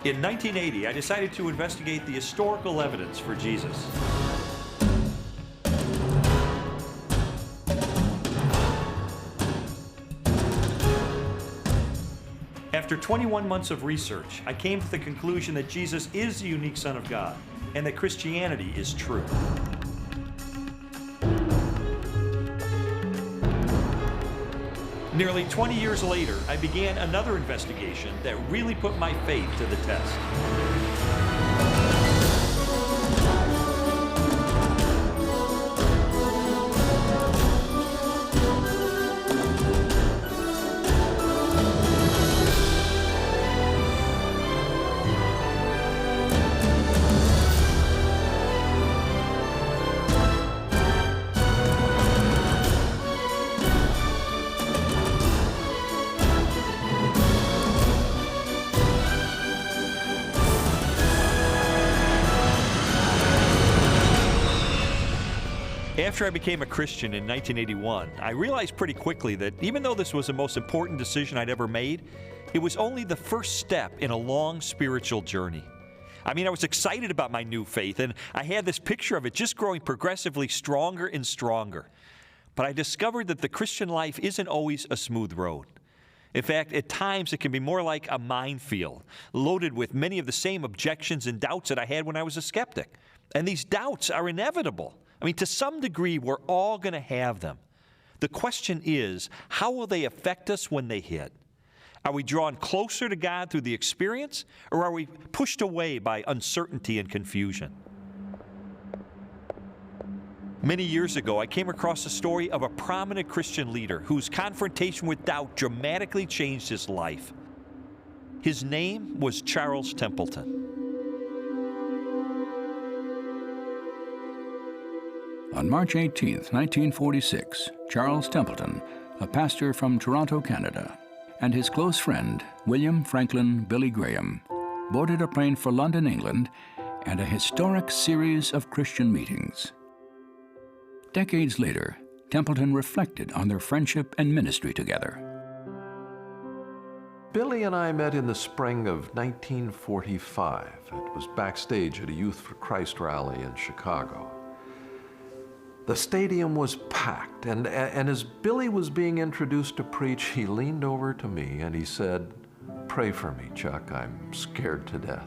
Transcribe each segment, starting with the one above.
In 1980, I decided to investigate the historical evidence for Jesus. After 21 months of research, I came to the conclusion that Jesus is the unique Son of God and that Christianity is true. Nearly 20 years later, I began another investigation that really put my faith to the test. After I became a Christian in 1981, I realized pretty quickly that even though this was the most important decision I'd ever made, it was only the first step in a long spiritual journey. I mean, I was excited about my new faith, and I had this picture of it just growing progressively stronger and stronger. But I discovered that the Christian life isn't always a smooth road. In fact, at times it can be more like a minefield, loaded with many of the same objections and doubts that I had when I was a skeptic. And these doubts are inevitable. I mean, to some degree, we're all going to have them. The question is, how will they affect us when they hit? Are we drawn closer to God through the experience, or are we pushed away by uncertainty and confusion? Many years ago, I came across the story of a prominent Christian leader whose confrontation with doubt dramatically changed his life. His name was Charles Templeton. On March 18, 1946, Charles Templeton, a pastor from Toronto, Canada, and his close friend, William Franklin Billy Graham, boarded a plane for London, England, and a historic series of Christian meetings. Decades later, Templeton reflected on their friendship and ministry together. Billy and I met in the spring of 1945. It was backstage at a Youth for Christ rally in Chicago. The stadium was packed, and as Billy was being introduced to preach, he leaned over to me and he said, "Pray for me, Chuck, I'm scared to death."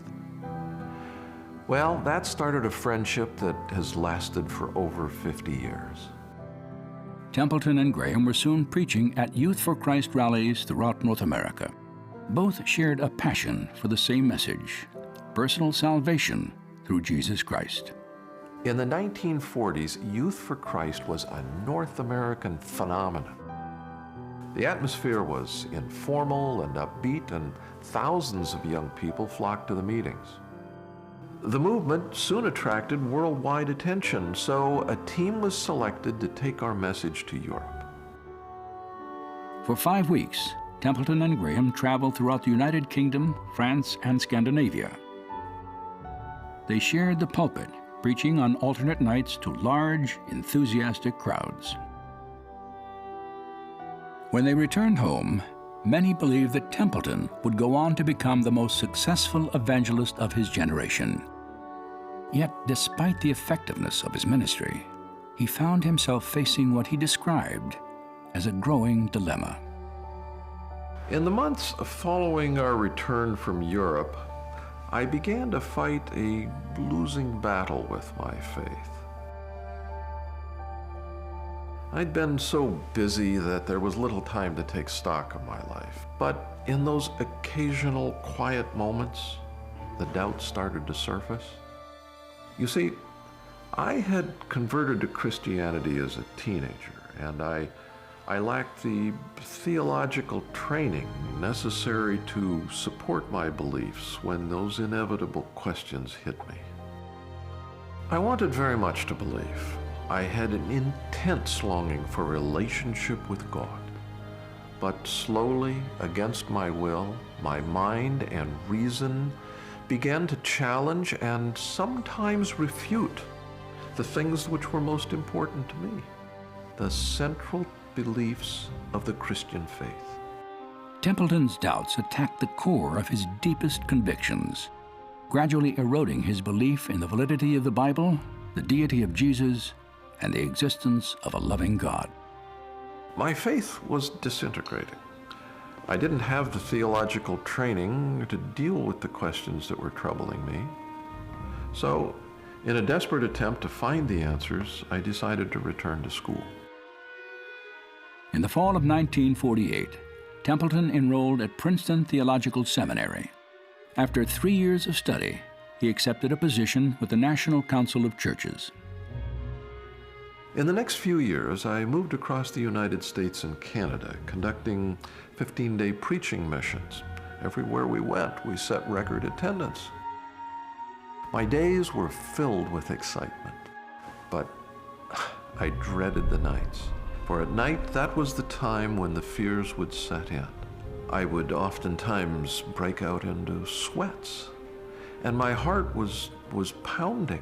Well, that started a friendship that has lasted for over 50 years. Templeton and Graham were soon preaching at Youth for Christ rallies throughout North America. Both shared a passion for the same message, personal salvation through Jesus Christ. In the 1940s, Youth for Christ was a North American phenomenon. The atmosphere was informal and upbeat, and thousands of young people flocked to the meetings. The movement soon attracted worldwide attention, so a team was selected to take our message to Europe. For 5 weeks, Templeton and Graham traveled throughout the United Kingdom, France, and Scandinavia. They shared the pulpit, preaching on alternate nights to large, enthusiastic crowds. When they returned home, many believed that Templeton would go on to become the most successful evangelist of his generation. Yet, despite the effectiveness of his ministry, he found himself facing what he described as a growing dilemma. In the months following our return from Europe, I began to fight a losing battle with my faith. I'd been so busy that there was little time to take stock of my life. But in those occasional quiet moments, the doubts started to surface. You see, I had converted to Christianity as a teenager, and I lacked the theological training necessary to support my beliefs when those inevitable questions hit me. I wanted very much to believe. I had an intense longing for relationship with God. But slowly, against my will, my mind and reason began to challenge and sometimes refute the things which were most important to me, the central beliefs of the Christian faith. Templeton's doubts attacked the core of his deepest convictions, gradually eroding his belief in the validity of the Bible, the deity of Jesus, and the existence of a loving God. My faith was disintegrating. I didn't have the theological training to deal with the questions that were troubling me. So, in a desperate attempt to find the answers, I decided to return to school. In the fall of 1948, Templeton enrolled at Princeton Theological Seminary. After 3 years of study, he accepted a position with the National Council of Churches. In the next few years, I moved across the United States and Canada, conducting 15-day preaching missions. Everywhere we went, we set record attendance. My days were filled with excitement, but I dreaded the nights. For at night, that was the time when the fears would set in. I would oftentimes break out into sweats, and my heart was pounding.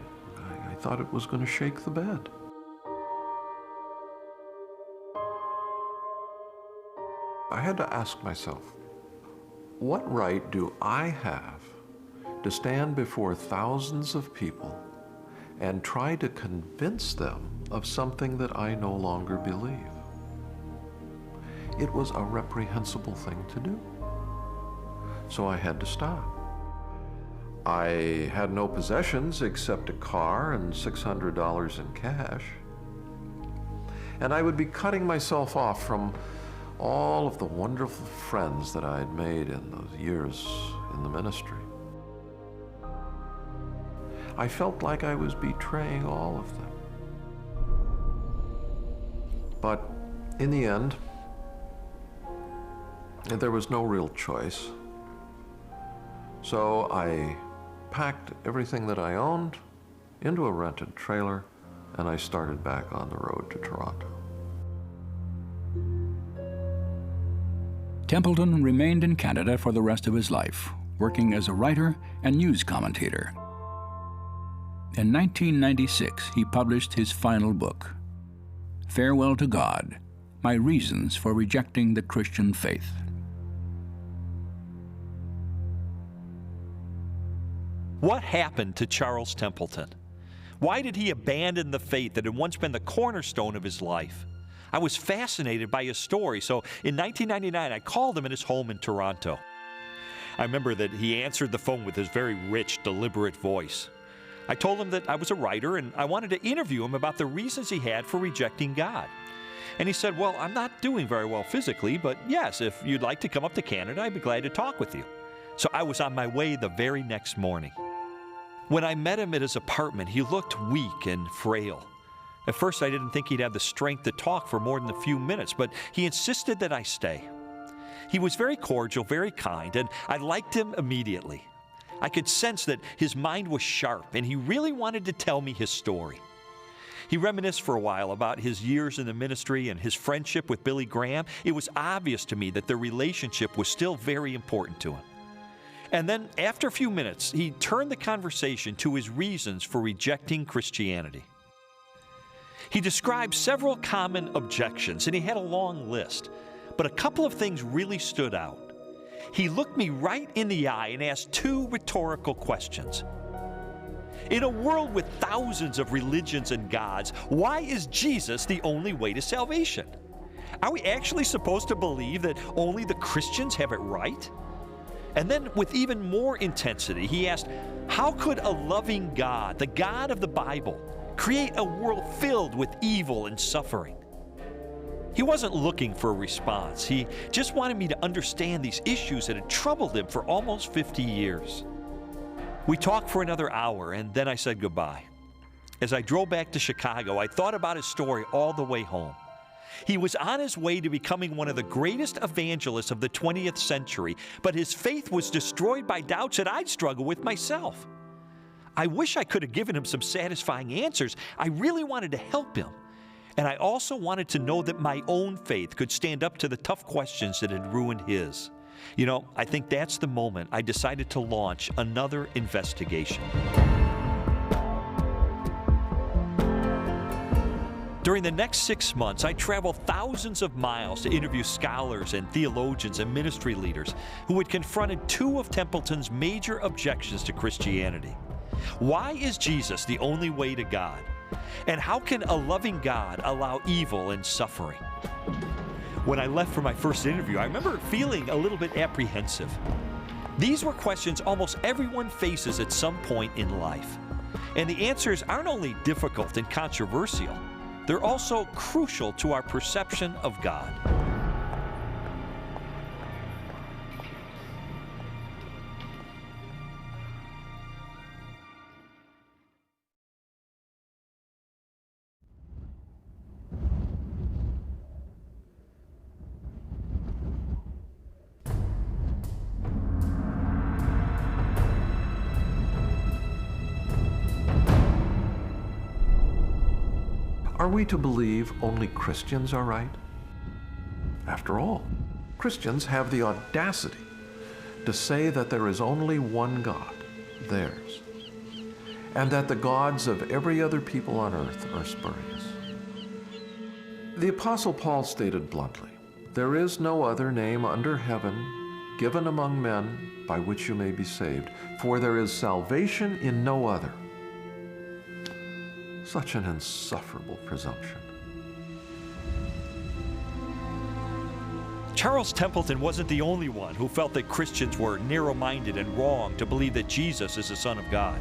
I thought it was going to shake the bed. I had to ask myself, what right do I have to stand before thousands of people and try to convince them of something that I no longer believe? It was a reprehensible thing to do. So I had to stop. I had no possessions except a car and $600 in cash. And I would be cutting myself off from all of the wonderful friends that I had made in those years in the ministry. I felt like I was betraying all of them. But in the end, there was no real choice. So I packed everything that I owned into a rented trailer, and I started back on the road to Toronto. Templeton remained in Canada for the rest of his life, working as a writer and news commentator. In 1996, he published his final book, Farewell to God: My Reasons for Rejecting the Christian Faith. What happened to Charles Templeton? Why did he abandon the faith that had once been the cornerstone of his life? I was fascinated by his story, so in 1999 I called him at his home in Toronto. I remember that he answered the phone with his very rich, deliberate voice. I told him that I was a writer and I wanted to interview him about the reasons he had for rejecting God. And he said, well, I'm not doing very well physically, but yes, if you'd like to come up to Canada, I'd be glad to talk with you. So I was on my way the very next morning. When I met him at his apartment, he looked weak and frail. At first, I didn't think he'd have the strength to talk for more than a few minutes, but he insisted that I stay. He was very cordial, very kind, and I liked him immediately. I could sense that his mind was sharp, and he really wanted to tell me his story. He reminisced for a while about his years in the ministry and his friendship with Billy Graham. It was obvious to me that their relationship was still very important to him. And then, after a few minutes, he turned the conversation to his reasons for rejecting Christianity. He described several common objections, and he had a long list. But a couple of things really stood out. He looked me right in the eye and asked two rhetorical questions. In a world with thousands of religions and gods, why is Jesus the only way to salvation? Are we actually supposed to believe that only the Christians have it right? And then, with even more intensity, he asked, how could a loving God, the God of the Bible, create a world filled with evil and suffering? He wasn't looking for a response. He just wanted me to understand these issues that had troubled him for almost 50 years. We talked for another hour, and then I said goodbye. As I drove back to Chicago, I thought about his story all the way home. He was on his way to becoming one of the greatest evangelists of the 20th century, but his faith was destroyed by doubts that I'd struggled with myself. I wish I could have given him some satisfying answers. I really wanted to help him. And I also wanted to know that my own faith could stand up to the tough questions that had ruined his. You know, I think that's the moment I decided to launch another investigation. During the next 6 months, I traveled thousands of miles to interview scholars and theologians and ministry leaders who had confronted two of Templeton's major objections to Christianity. Why is Jesus the only way to God? And how can a loving God allow evil and suffering? When I left for my first interview, I remember feeling a little bit apprehensive. These were questions almost everyone faces at some point in life. And the answers aren't only difficult and controversial, they're also crucial to our perception of God. Are we to believe only Christians are right? After all, Christians have the audacity to say that there is only one God, theirs, and that the gods of every other people on earth are spurious. The Apostle Paul stated bluntly, "There is no other name under heaven given among men by which you may be saved, for there is salvation in no other." Such an insufferable presumption. Charles Templeton wasn't the only one who felt that Christians were narrow-minded and wrong to believe that Jesus is the Son of God.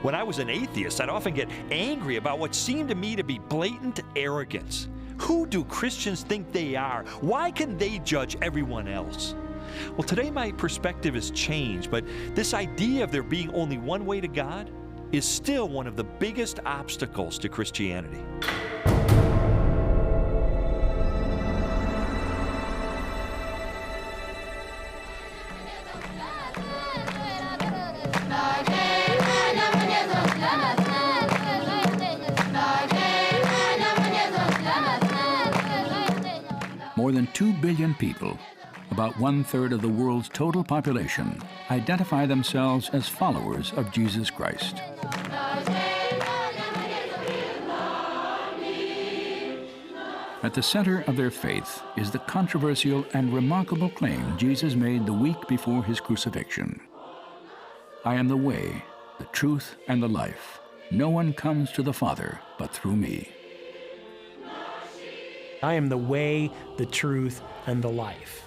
When I was an atheist, I'd often get angry about what seemed to me to be blatant arrogance. Who do Christians think they are? Why can they judge everyone else? Well, today my perspective has changed, but this idea of there being only one way to God is still one of the biggest obstacles to Christianity. More than 2 billion people, about 1/3 of the world's total population, identify themselves as followers of Jesus Christ. At the center of their faith is the controversial and remarkable claim Jesus made the week before his crucifixion. "I am the way, the truth, and the life. No one comes to the Father but through me." I am the way, the truth, and the life.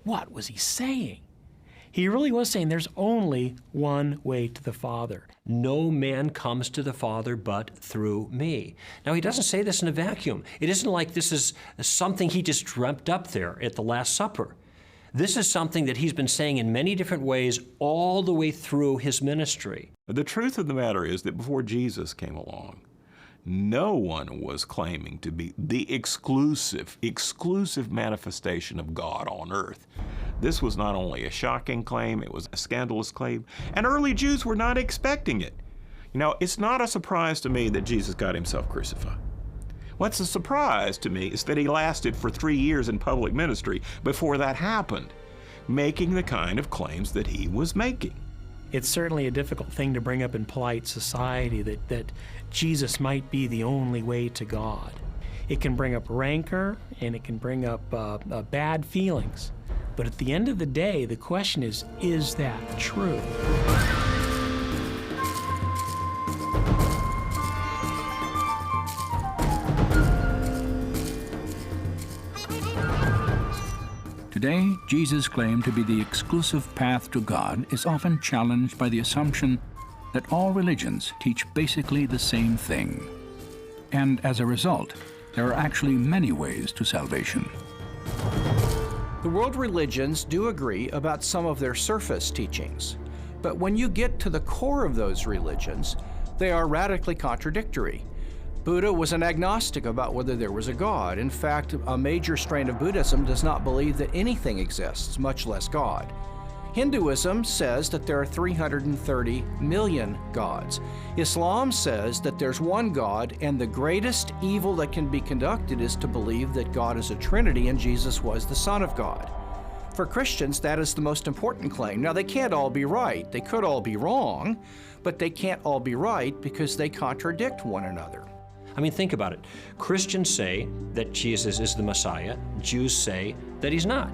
What was he saying? He really was saying there's only one way to the Father. No man comes to the Father but through me. Now, he doesn't say this in a vacuum. It isn't like this is something he just dreamt up there at the Last Supper. This is something that he's been saying in many different ways all the way through his ministry. The truth of the matter is that before Jesus came along, no one was claiming to be the exclusive manifestation of God on earth. This was not only a shocking claim, it was a scandalous claim, and early Jews were not expecting it. You know, it's not a surprise to me that Jesus got himself crucified. What's a surprise to me is that he lasted for 3 years in public ministry before that happened, making the kind of claims that he was making. It's certainly a difficult thing to bring up in polite society that Jesus might be the only way to God. It can bring up rancor and it can bring up bad feelings. But at the end of the day, the question is that true? Today, Jesus' claim to be the exclusive path to God is often challenged by the assumption that all religions teach basically the same thing. And as a result, there are actually many ways to salvation. The world religions do agree about some of their surface teachings, but when you get to the core of those religions, they are radically contradictory. Buddha was an agnostic about whether there was a God. In fact, a major strain of Buddhism does not believe that anything exists, much less God. Hinduism says that there are 330 million gods. Islam says that there's one God, and the greatest evil that can be conducted is to believe that God is a Trinity and Jesus was the Son of God. For Christians, that is the most important claim. Now, they can't all be right. They could all be wrong, but they can't all be right because they contradict one another. I mean, think about it. Christians say that Jesus is the Messiah. Jews say that he's not.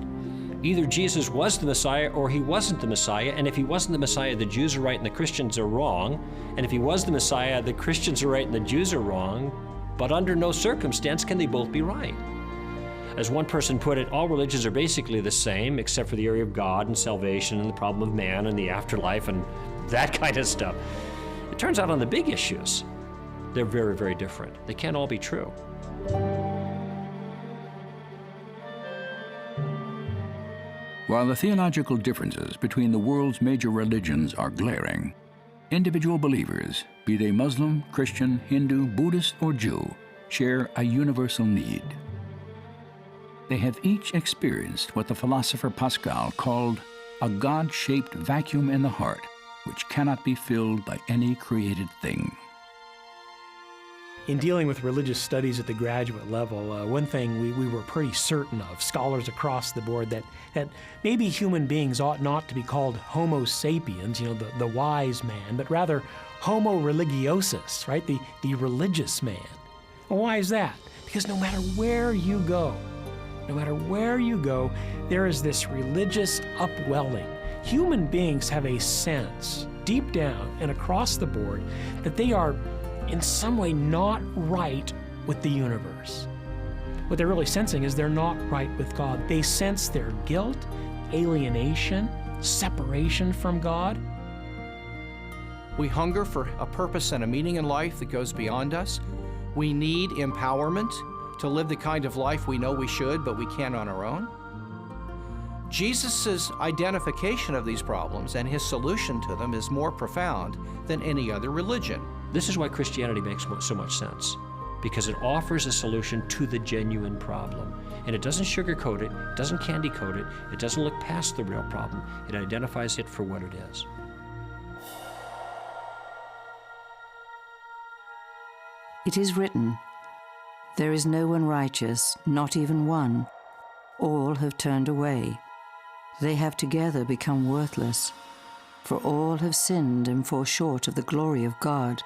Either Jesus was the Messiah or he wasn't the Messiah, and if he wasn't the Messiah, the Jews are right and the Christians are wrong. And if he was the Messiah, the Christians are right and the Jews are wrong. But under no circumstance can they both be right. As one person put it, all religions are basically the same, except for the area of God and salvation and the problem of man and the afterlife and that kind of stuff. It turns out on the big issues, they're very, very different. They can't all be true. While the theological differences between the world's major religions are glaring, individual believers, be they Muslim, Christian, Hindu, Buddhist, or Jew, share a universal need. They have each experienced what the philosopher Pascal called a God-shaped vacuum in the heart, which cannot be filled by any created thing. In dealing with religious studies at the graduate level, one thing we were pretty certain of, scholars across the board, that maybe human beings ought not to be called Homo sapiens, the wise man, but rather Homo religiosus, right? The religious man. Well, why is that? Because no matter where you go, there is this religious upwelling. Human beings have a sense, deep down and across the board, that they are in some way not right with the universe. What they're really sensing is they're not right with God. They sense their guilt, alienation, separation from God. We hunger for a purpose and a meaning in life that goes beyond us. We need empowerment to live the kind of life we know we should, but we can't on our own. Jesus' identification of these problems and his solution to them is more profound than any other religion. This is why Christianity makes so much sense, because it offers a solution to the genuine problem. And it doesn't sugarcoat it, it doesn't candy coat it, it doesn't look past the real problem. It identifies it for what it is. It is written, "There is no one righteous, not even one. All have turned away. They have together become worthless. For all have sinned and fall short of the glory of God."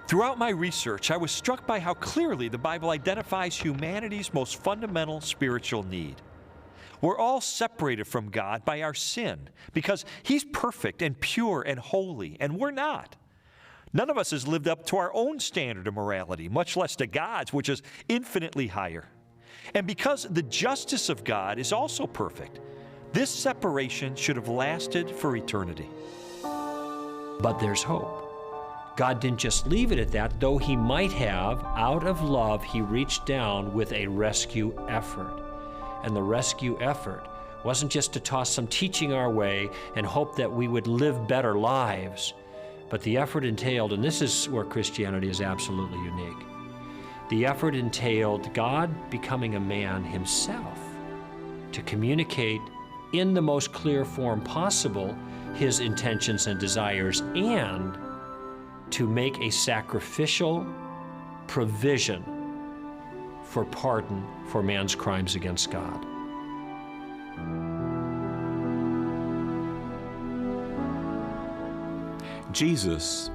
Throughout my research, I was struck by how clearly the Bible identifies humanity's most fundamental spiritual need. We're all separated from God by our sin because He's perfect and pure and holy, and we're not. None of us has lived up to our own standard of morality, much less to God's, which is infinitely higher. And because the justice of God is also perfect, this separation should have lasted for eternity. But there's hope. God didn't just leave it at that, though He might have. Out of love, He reached down with a rescue effort. And the rescue effort wasn't just to toss some teaching our way and hope that we would live better lives, but the effort entailed, and this is where Christianity is absolutely unique, the effort entailed God becoming a man Himself to communicate in the most clear form possible His intentions and desires, and to make a sacrificial provision for pardon for man's crimes against God. Jesus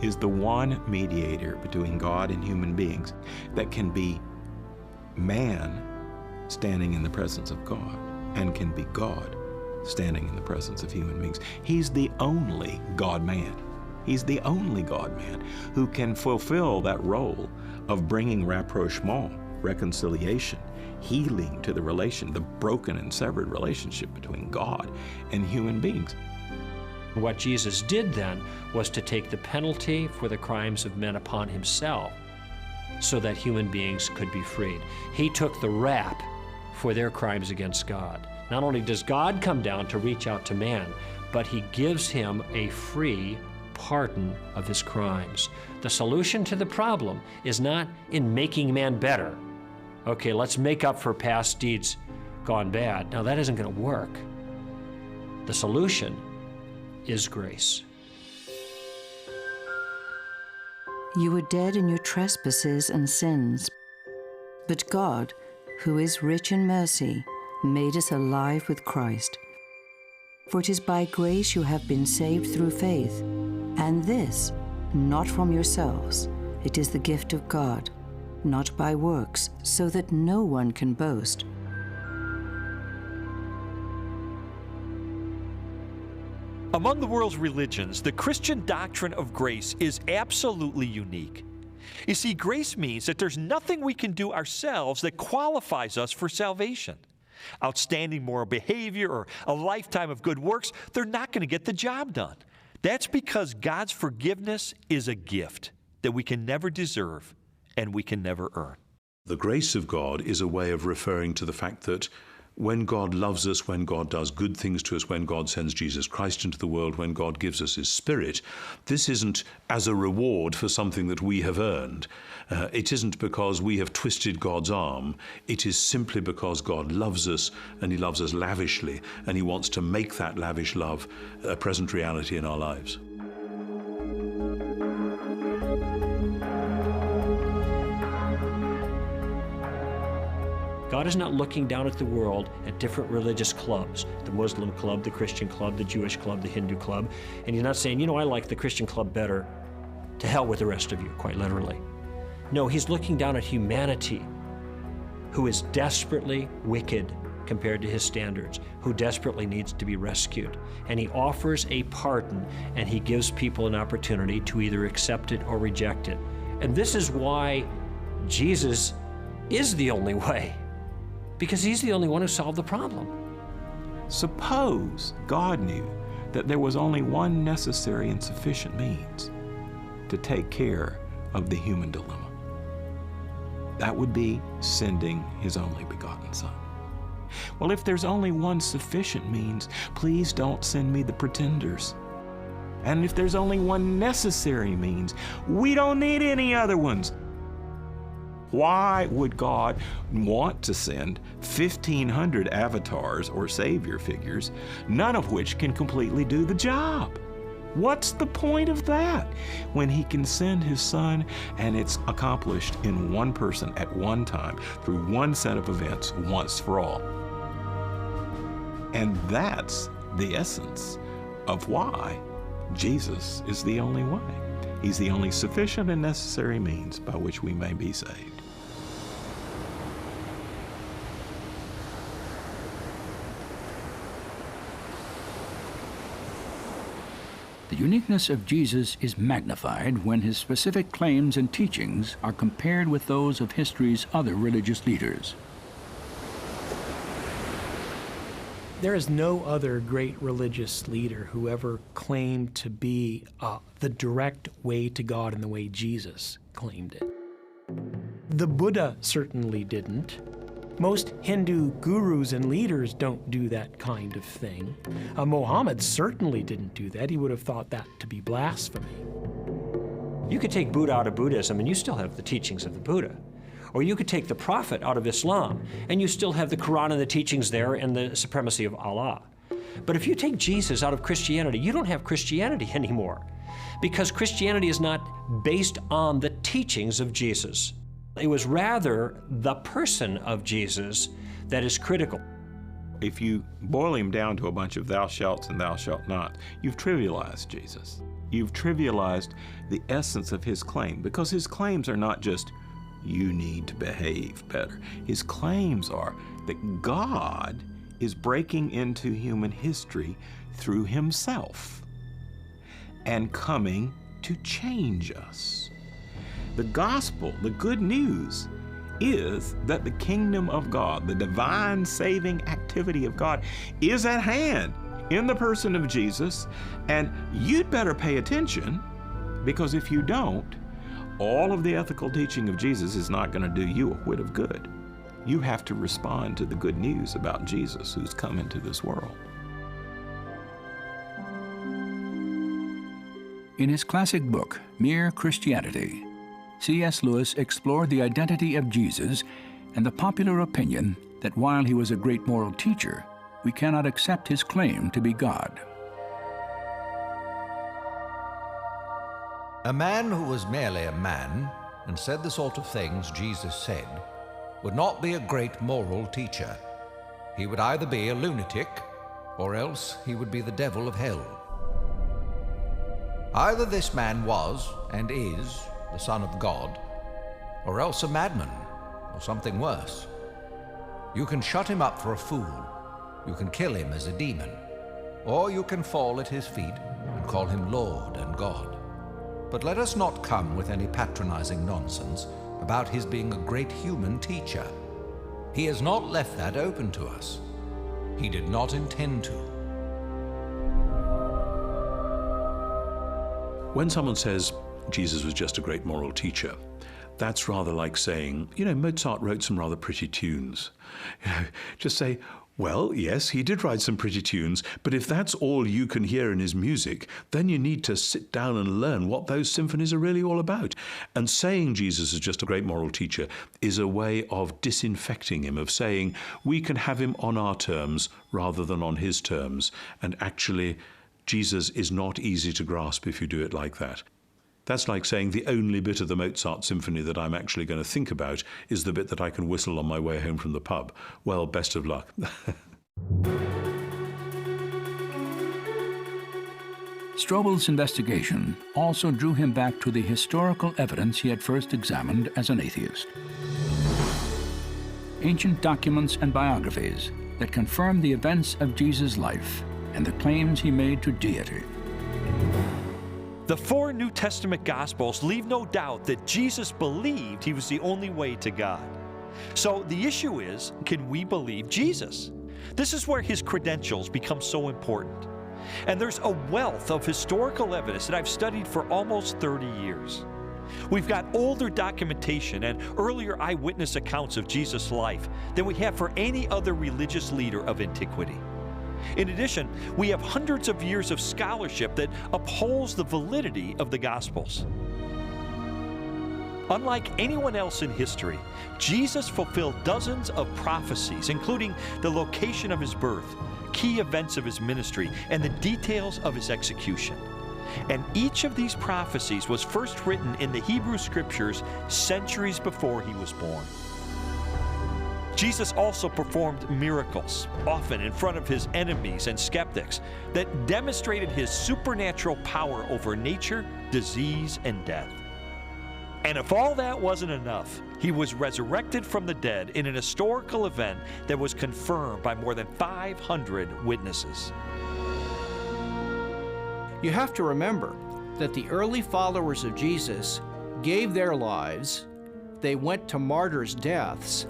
is the one mediator between God and human beings that can be man standing in the presence of God and can be God standing in the presence of human beings. He's the only God-man. He's the only God-man who can fulfill that role of bringing rapprochement, reconciliation, healing to the broken and severed relationship between God and human beings. What Jesus did then was to take the penalty for the crimes of men upon Himself so that human beings could be freed. He took the rap for their crimes against God. Not only does God come down to reach out to man, but He gives him a free pardon of his crimes. The solution to the problem is not in making man better. Okay, let's make up for past deeds gone bad. Now that isn't going to work. The solution is grace. You were dead in your trespasses and sins, but God, who is rich in mercy, made us alive with Christ. For it is by grace you have been saved through faith, And this, not from yourselves, it is the gift of God, not by works, so that no one can boast. Among the world's religions, the Christian doctrine of grace is absolutely unique. You see, grace means that there's nothing we can do ourselves that qualifies us for salvation. Outstanding moral behavior or a lifetime of good works, they're not going to get the job done. That's because God's forgiveness is a gift that we can never deserve and we can never earn. The grace of God is a way of referring to the fact that when God loves us, when God does good things to us, when God sends Jesus Christ into the world, when God gives us His Spirit, this isn't as a reward for something that we have earned. It isn't because we have twisted God's arm. It is simply because God loves us, and He loves us lavishly, and He wants to make that lavish love a present reality in our lives. God is not looking down at the world at different religious clubs, the Muslim club, the Christian club, the Jewish club, the Hindu club, and He's not saying, you know, I like the Christian club better. To hell with the rest of you, quite literally. No, He's looking down at humanity, who is desperately wicked compared to His standards, who desperately needs to be rescued. And He offers a pardon, and He gives people an opportunity to either accept it or reject it. And this is why Jesus is the only way. Because He's the only one who solved the problem. Suppose God knew that there was only one necessary and sufficient means to take care of the human dilemma. That would be sending His only begotten Son. Well, if there's only one sufficient means, please don't send me the pretenders. And if there's only one necessary means, we don't need any other ones. Why would God want to send 1,500 avatars or savior figures, none of which can completely do the job? What's the point of that when He can send His Son and it's accomplished in one person at one time through one set of events once for all? And that's the essence of why Jesus is the only way. He's the only sufficient and necessary means by which we may be saved. The uniqueness of Jesus is magnified when His specific claims and teachings are compared with those of history's other religious leaders. There is no other great religious leader who ever claimed to be the direct way to God in the way Jesus claimed it. The Buddha certainly didn't. Most Hindu gurus and leaders don't do that kind of thing. Muhammad certainly didn't do that. He would have thought that to be blasphemy. You could take Buddha out of Buddhism and you still have the teachings of the Buddha. Or you could take the Prophet out of Islam and you still have the Quran and the teachings there and the supremacy of Allah. But if you take Jesus out of Christianity, you don't have Christianity anymore, because Christianity is not based on the teachings of Jesus. It was rather the person of Jesus that is critical. If you boil Him down to a bunch of thou shalt and thou shalt not, you've trivialized Jesus. You've trivialized the essence of His claim, because His claims are not just, you need to behave better. His claims are that God is breaking into human history through Himself and coming to change us. The gospel, the good news, is that the kingdom of God, the divine saving activity of God, is at hand in the person of Jesus, and you'd better pay attention, because if you don't, all of the ethical teaching of Jesus is not going to do you a whit of good. You have to respond to the good news about Jesus who's come into this world. In his classic book, Mere Christianity, C.S. Lewis explored the identity of Jesus and the popular opinion that while He was a great moral teacher, we cannot accept His claim to be God. A man who was merely a man and said the sort of things Jesus said would not be a great moral teacher. He would either be a lunatic or else he would be the devil of hell. Either this man was and is the Son of God, or else a madman, or something worse. You can shut him up for a fool, you can kill him as a demon, or you can fall at his feet and call him Lord and God. But let us not come with any patronizing nonsense about his being a great human teacher. He has not left that open to us. He did not intend to. When someone says Jesus was just a great moral teacher, that's rather like saying, Mozart wrote some rather pretty tunes. Just say, well, yes, he did write some pretty tunes, but if that's all you can hear in his music, then you need to sit down and learn what those symphonies are really all about. And saying Jesus is just a great moral teacher is a way of disinfecting him, of saying we can have him on our terms rather than on his terms. And actually, Jesus is not easy to grasp if you do it like that. That's like saying the only bit of the Mozart symphony that I'm actually going to think about is the bit that I can whistle on my way home from the pub. Well, best of luck. Strobel's investigation also drew him back to the historical evidence he had first examined as an atheist. Ancient documents and biographies that confirmed the events of Jesus' life and the claims he made to deity. The 4 New Testament Gospels leave no doubt that Jesus believed he was the only way to God. So the issue is, can we believe Jesus? This is where his credentials become so important. And there's a wealth of historical evidence that I've studied for almost 30 years. We've got older documentation and earlier eyewitness accounts of Jesus' life than we have for any other religious leader of antiquity. In addition, we have hundreds of years of scholarship that upholds the validity of the Gospels. Unlike anyone else in history, Jesus fulfilled dozens of prophecies, including the location of his birth, key events of his ministry, and the details of his execution. And each of these prophecies was first written in the Hebrew Scriptures centuries before he was born. Jesus also performed miracles, often in front of his enemies and skeptics, that demonstrated his supernatural power over nature, disease, and death. And if all that wasn't enough, he was resurrected from the dead in an historical event that was confirmed by more than 500 witnesses. You have to remember that the early followers of Jesus gave their lives, they went to martyrs' deaths,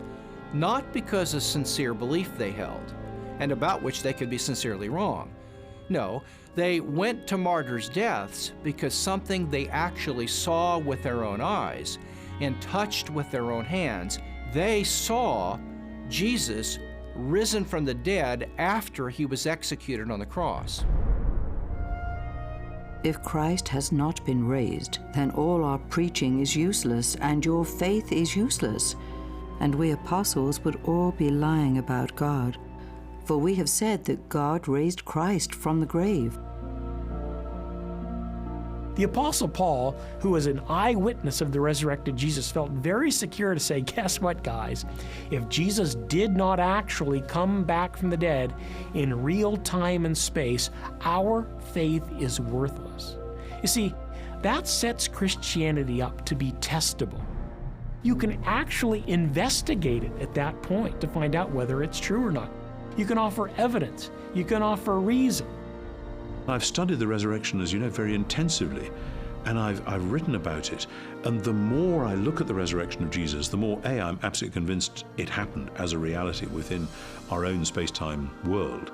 not because of sincere belief they held, and about which they could be sincerely wrong. No, they went to martyrs' deaths because something they actually saw with their own eyes and touched with their own hands. They saw Jesus risen from the dead after he was executed on the cross. If Christ has not been raised, then all our preaching is useless and your faith is useless. And we apostles would all be lying about God. For we have said that God raised Christ from the grave. The Apostle Paul, who was an eyewitness of the resurrected Jesus, felt very secure to say, guess what, guys? If Jesus did not actually come back from the dead in real time and space, our faith is worthless. You see, that sets Christianity up to be testable. You can actually investigate it at that point to find out whether it's true or not. You can offer evidence. You can offer reason. I've studied the resurrection, as you know, very intensively, and I've written about it. And the more I look at the resurrection of Jesus, the more, A, I'm absolutely convinced it happened as a reality within our own space-time world.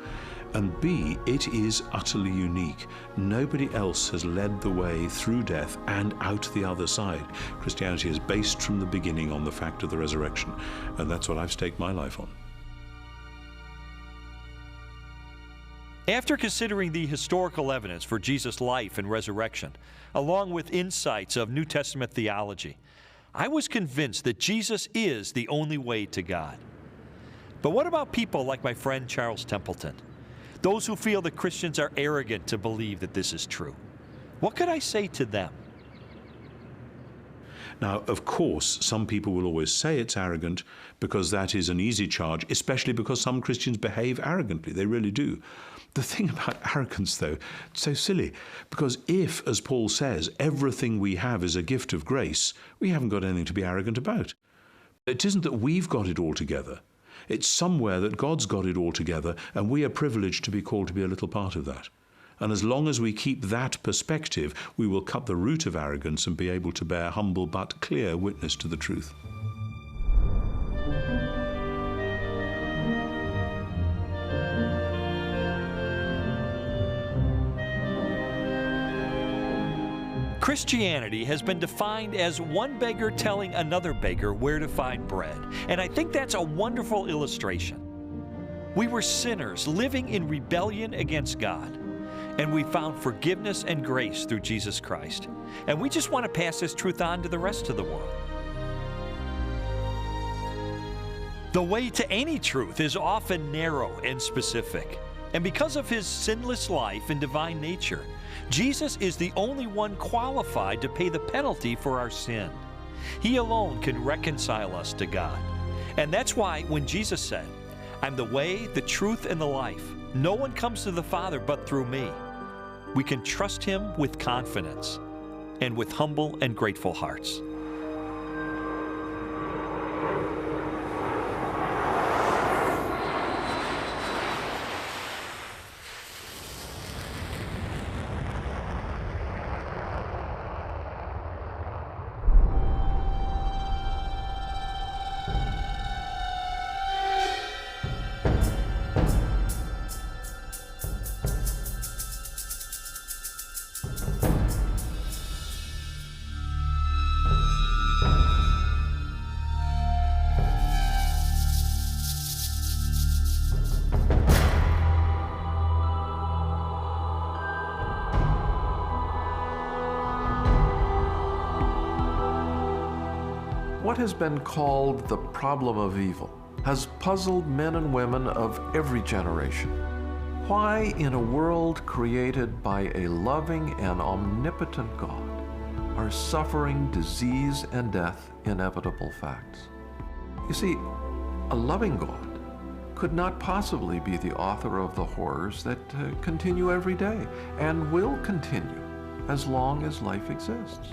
And B, it is utterly unique. Nobody else has led the way through death and out the other side. Christianity is based from the beginning on the fact of the resurrection, and that's what I've staked my life on. After considering the historical evidence for Jesus' life and resurrection, along with insights of New Testament theology, I was convinced that Jesus is the only way to God. But what about people like my friend Charles Templeton? Those who feel that Christians are arrogant to believe that this is true. What could I say to them? Now, of course, some people will always say it's arrogant because that is an easy charge, especially because some Christians behave arrogantly. They really do. The thing about arrogance, though, it's so silly, because if, as Paul says, everything we have is a gift of grace, we haven't got anything to be arrogant about. It isn't that we've got it all together. It's somewhere that God's got it all together, and we are privileged to be called to be a little part of that. And as long as we keep that perspective, we will cut the root of arrogance and be able to bear humble but clear witness to the truth. Christianity has been defined as one beggar telling another beggar where to find bread, and I think that's a wonderful illustration. We were sinners living in rebellion against God, and we found forgiveness and grace through Jesus Christ, and we just want to pass this truth on to the rest of the world. The way to any truth is often narrow and specific, and because of his sinless life and divine nature, Jesus is the only one qualified to pay the penalty for our sin. He alone can reconcile us to God. And that's why when Jesus said, "I'm the way, the truth, and the life. No one comes to the Father but through me," we can trust him with confidence and with humble and grateful hearts. What has been called the problem of evil has puzzled men and women of every generation. Why, in a world created by a loving and omnipotent God, are suffering, disease, and death inevitable facts? You see, a loving God could not possibly be the author of the horrors that continue every day and will continue as long as life exists.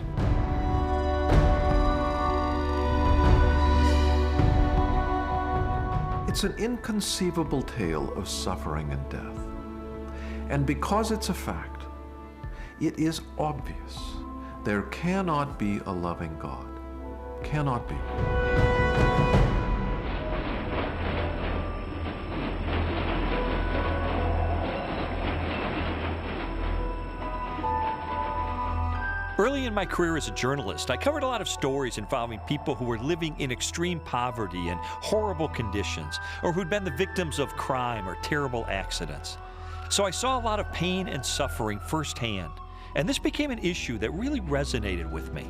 It's an inconceivable tale of suffering and death. And because it's a fact, it is obvious there cannot be a loving God. Cannot be. Early in my career as a journalist, I covered a lot of stories involving people who were living in extreme poverty and horrible conditions, or who'd been the victims of crime or terrible accidents. So I saw a lot of pain and suffering firsthand, and this became an issue that really resonated with me.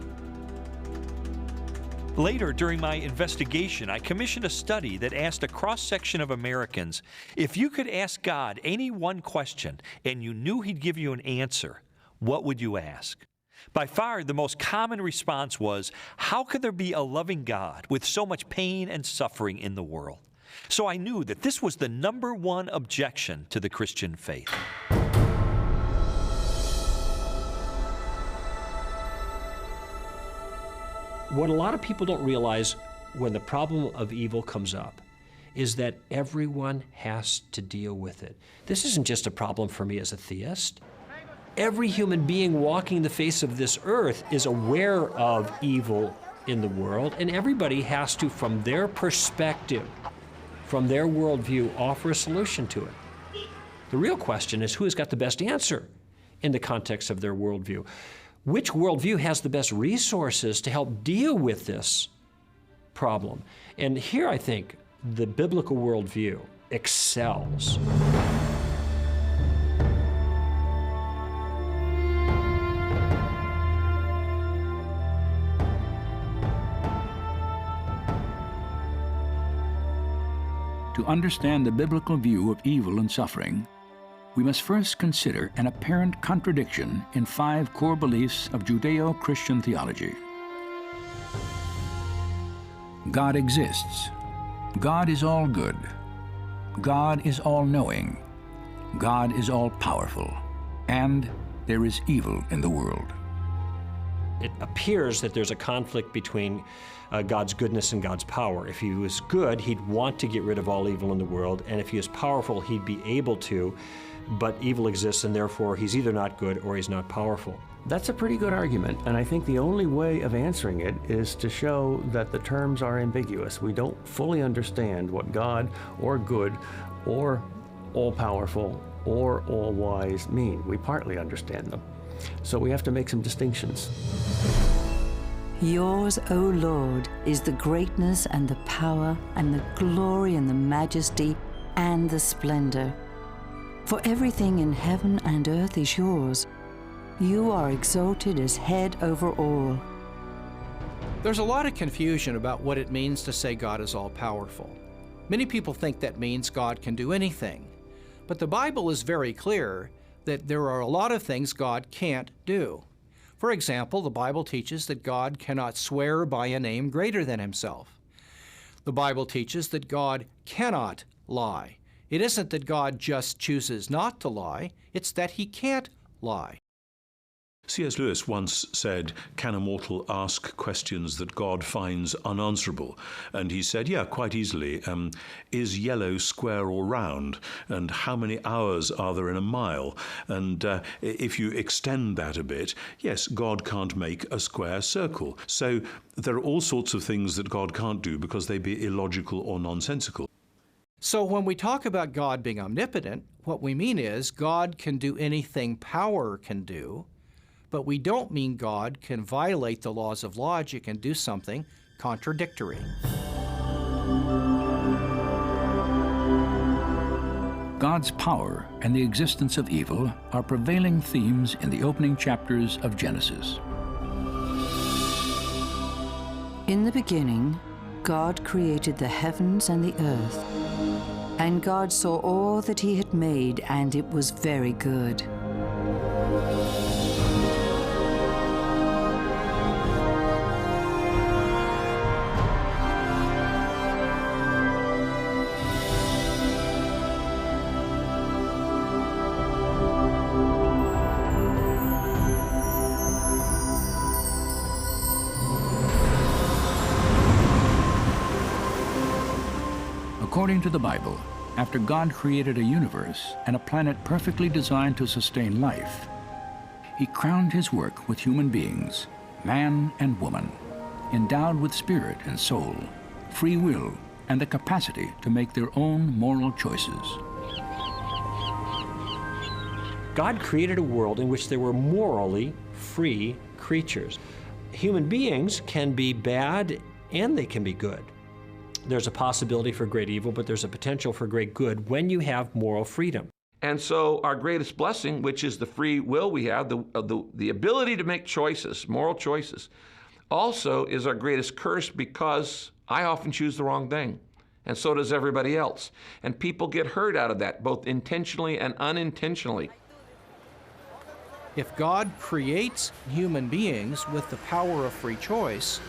Later, during my investigation, I commissioned a study that asked a cross-section of Americans, if you could ask God any one question and you knew he'd give you an answer, what would you ask? By far, the most common response was, how could there be a loving God with so much pain and suffering in the world? So I knew that this was the number one objection to the Christian faith. What a lot of people don't realize when the problem of evil comes up is that everyone has to deal with it. This isn't just a problem for me as a theist. Every human being walking the face of this earth is aware of evil in the world, and everybody has to, from their perspective, from their worldview, offer a solution to it. The real question is who has got the best answer in the context of their worldview. Which worldview has the best resources to help deal with this problem? And here I think the biblical worldview excels. To understand the biblical view of evil and suffering, we must first consider an apparent contradiction in 5 core beliefs of Judeo-Christian theology. God exists. God is all good. God is all-knowing. God is all-powerful. And there is evil in the world. It appears that there's a conflict between God's goodness and God's power. If he was good, he'd want to get rid of all evil in the world, and if he is powerful, he'd be able to, but evil exists, and therefore he's either not good or he's not powerful. That's a pretty good argument, and I think the only way of answering it is to show that the terms are ambiguous. We don't fully understand what God or good or all-powerful or all-wise mean. We partly understand them. So we have to make some distinctions. Yours, O Lord, is the greatness and the power and the glory and the majesty and the splendor. For everything in heaven and earth is yours. You are exalted as head over all. There's a lot of confusion about what it means to say God is all-powerful. Many people think that means God can do anything. But the Bible is very clear that there are a lot of things God can't do. For example, the Bible teaches that God cannot swear by a name greater than himself. The Bible teaches that God cannot lie. It isn't that God just chooses not to lie, it's that he can't lie. C.S. Lewis once said, "Can a mortal ask questions that God finds unanswerable?" And he said, yeah, quite easily. Is yellow square or round? And how many hours are there in a mile? And if you extend that a bit, yes, God can't make a square circle. So there are all sorts of things that God can't do because they'd be illogical or nonsensical. So when we talk about God being omnipotent, what we mean is God can do anything power can do, but we don't mean God can violate the laws of logic and do something contradictory. God's power and the existence of evil are prevailing themes in the opening chapters of Genesis. In the beginning, God created the heavens and the earth. And God saw all that he had made, and it was very good. According to the Bible, after God created a universe and a planet perfectly designed to sustain life, he crowned his work with human beings, man and woman, endowed with spirit and soul, free will, and the capacity to make their own moral choices. God created a world in which there were morally free creatures. Human beings can be bad and they can be good. There's a possibility for great evil, but there's a potential for great good when you have moral freedom. And so our greatest blessing, which is the free will we have, the ability to make choices, moral choices, also is our greatest curse because I often choose the wrong thing, and so does everybody else. And people get hurt out of that, both intentionally and unintentionally. If God creates human beings with the power of free choice,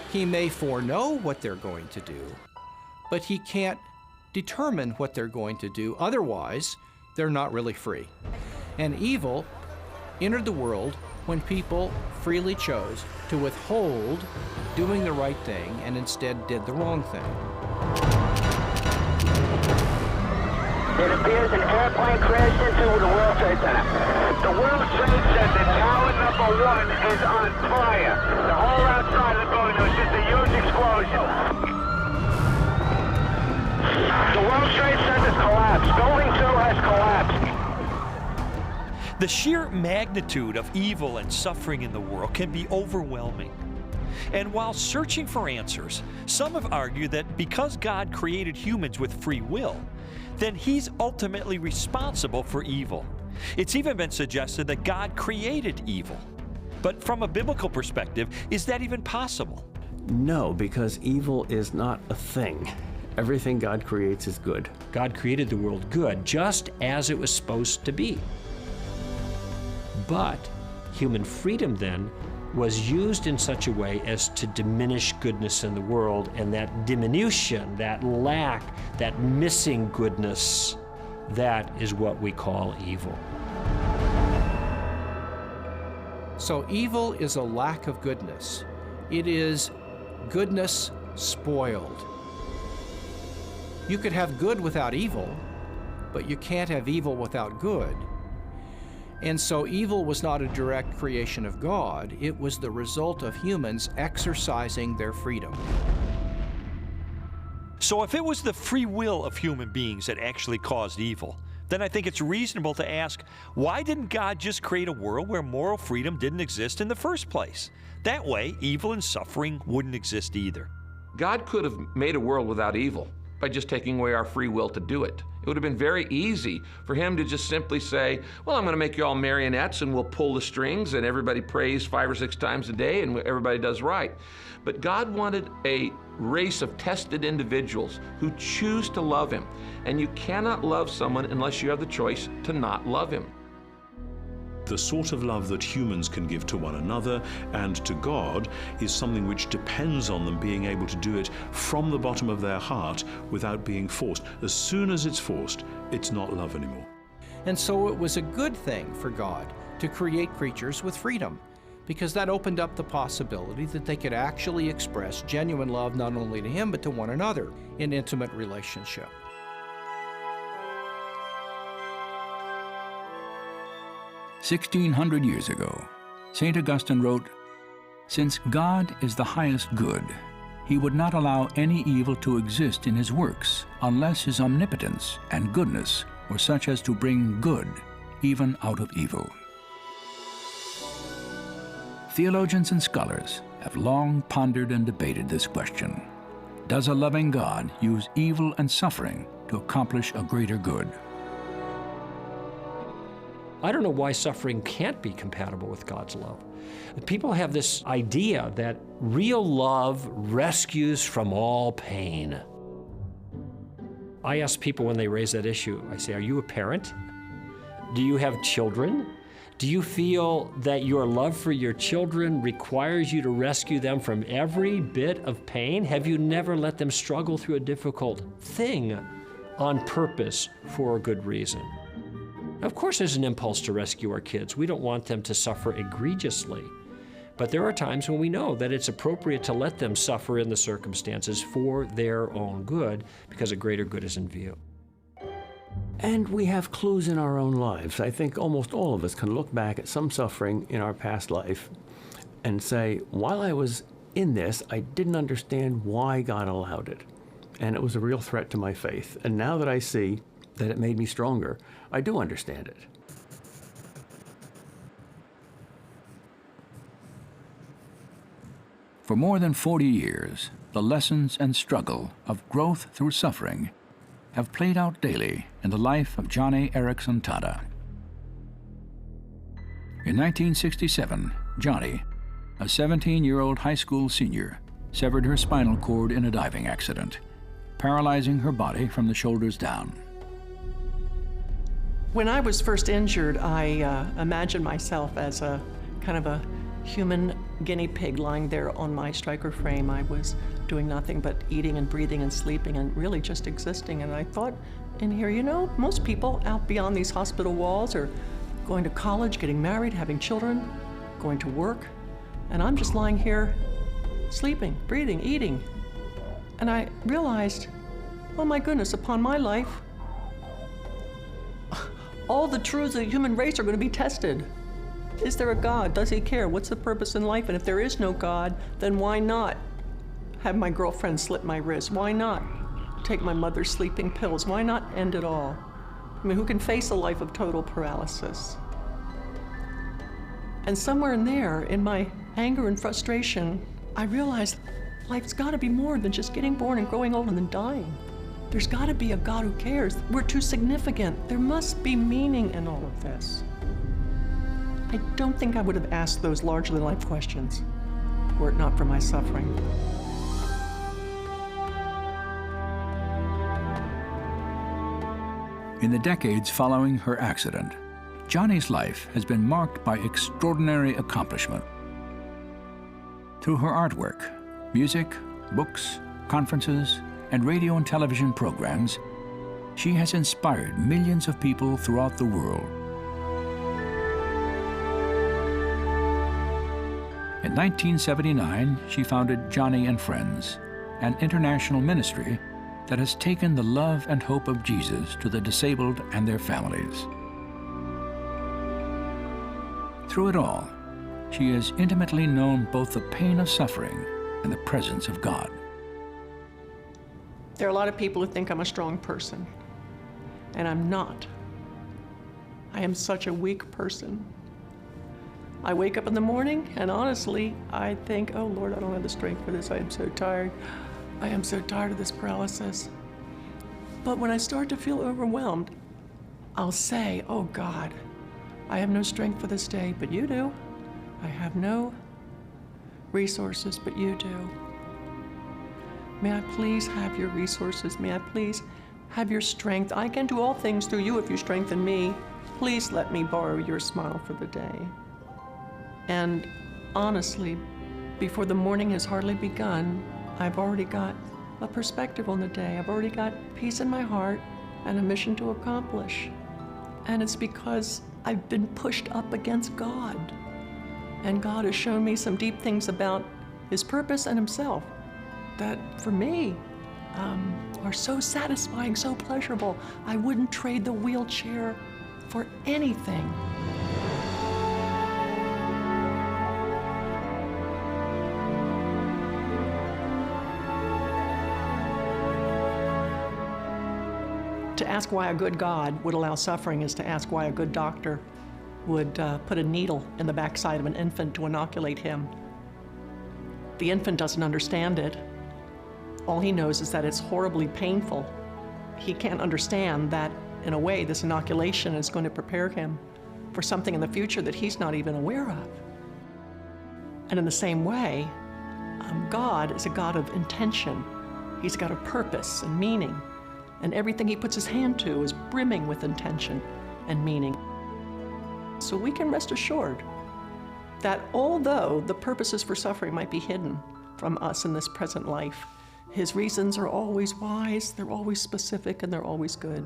he may foreknow what they're going to do, but he can't determine what they're going to do. Otherwise, they're not really free. And evil entered the world when people freely chose to withhold doing the right thing and instead did the wrong thing. It appears an airplane crashed into the World Trade Center. The World Trade Center, tower number 1, is on fire. The whole outside of the building, there was just a huge explosion. The World Trade Center's collapsed. Building 2 has collapsed. The sheer magnitude of evil and suffering in the world can be overwhelming. And while searching for answers, some have argued that because God created humans with free will, then he's ultimately responsible for evil. It's even been suggested that God created evil. But from a biblical perspective, is that even possible? No, because evil is not a thing. Everything God creates is good. God created the world good, just as it was supposed to be. But human freedom then was used in such a way as to diminish goodness in the world, and that diminution, that lack, that missing goodness, that is what we call evil. So evil is a lack of goodness. It is goodness spoiled. You could have good without evil, but you can't have evil without good. And so evil was not a direct creation of God. It was the result of humans exercising their freedom. So if it was the free will of human beings that actually caused evil, then I think it's reasonable to ask, why didn't God just create a world where moral freedom didn't exist in the first place? That way, evil and suffering wouldn't exist either. God could have made a world without evil by just taking away our free will to do it. It would have been very easy for him to just simply say, well, I'm going to make you all marionettes and we'll pull the strings and everybody prays 5 or 6 times a day and everybody does right. But God wanted a race of tested individuals who choose to love him. And you cannot love someone unless you have the choice to not love him. The sort of love that humans can give to one another and to God is something which depends on them being able to do it from the bottom of their heart without being forced. As soon as it's forced, it's not love anymore. And so it was a good thing for God to create creatures with freedom, because that opened up the possibility that they could actually express genuine love not only to him but to one another in intimate relationship. "1,600 years ago, St. Augustine wrote, "Since God is the highest good, he would not allow any evil to exist in his works unless his omnipotence and goodness were such as to bring good even out of evil." Theologians and scholars have long pondered and debated this question. Does a loving God use evil and suffering to accomplish a greater good? I don't know why suffering can't be compatible with God's love. People have this idea that real love rescues from all pain. I ask people when they raise that issue, I say, are you a parent? Do you have children? Do you feel that your love for your children requires you to rescue them from every bit of pain? Have you never let them struggle through a difficult thing on purpose for a good reason? Of course there's an impulse to rescue our kids. We don't want them to suffer egregiously. But there are times when we know that it's appropriate to let them suffer in the circumstances for their own good, because a greater good is in view. And we have clues in our own lives. I think almost all of us can look back at some suffering in our past life and say, while I was in this, I didn't understand why God allowed it. And it was a real threat to my faith. And now that I see that it made me stronger, I do understand it. For more than 40 years, the lessons and struggle of growth through suffering have played out daily in the life of Johnny Erickson Tada. In 1967, Johnny, a 17-year-old high school senior, severed her spinal cord in a diving accident, paralyzing her body from the shoulders down. When I was first injured, I imagined myself as a kind of a human guinea pig lying there on my striker frame. I was doing nothing but eating and breathing and sleeping and really just existing. And I thought in here, you know, most people out beyond these hospital walls are going to college, getting married, having children, going to work. And I'm just lying here sleeping, breathing, eating. And I realized, oh my goodness, upon my life, all the truths of the human race are going to be tested. Is there a God? Does he care? What's the purpose in life? And if there is no God, then why not have my girlfriend slit my wrist? Why not take my mother's sleeping pills? Why not end it all? I mean, who can face a life of total paralysis? And somewhere in there, in my anger and frustration, I realized life's got to be more than just getting born and growing old and then dying. There's got to be a God who cares. We're too significant. There must be meaning in all of this. I don't think I would have asked those larger-than-life questions were it not for my suffering. In the decades following her accident, Johnny's life has been marked by extraordinary accomplishment. Through her artwork, music, books, conferences, and radio and television programs, she has inspired millions of people throughout the world. In 1979, she founded Johnny and Friends, an international ministry that has taken the love and hope of Jesus to the disabled and their families. Through it all, she has intimately known both the pain of suffering and the presence of God. There are a lot of people who think I'm a strong person, and I'm not. I am such a weak person. I wake up in the morning, and honestly, I think, oh Lord, I don't have the strength for this. I am so tired. I am so tired of this paralysis. But when I start to feel overwhelmed, I'll say, oh God, I have no strength for this day, but you do. I have no resources, but you do. May I please have your resources? May I please have your strength? I can do all things through you if you strengthen me. Please let me borrow your smile for the day. And honestly, before the morning has hardly begun, I've already got a perspective on the day. I've already got peace in my heart and a mission to accomplish. And it's because I've been pushed up against God. And God has shown me some deep things about His purpose and Himself that, for me, are so satisfying, so pleasurable. I wouldn't trade the wheelchair for anything. To ask why a good God would allow suffering is to ask why a good doctor would put a needle in the backside of an infant to inoculate him. The infant doesn't understand it. All he knows is that it's horribly painful. He can't understand that, in a way, this inoculation is going to prepare him for something in the future that he's not even aware of. And in the same way, God is a God of intention. He's got a purpose and meaning. And everything He puts His hand to is brimming with intention and meaning. So we can rest assured that although the purposes for suffering might be hidden from us in this present life, His reasons are always wise, they're always specific, and they're always good.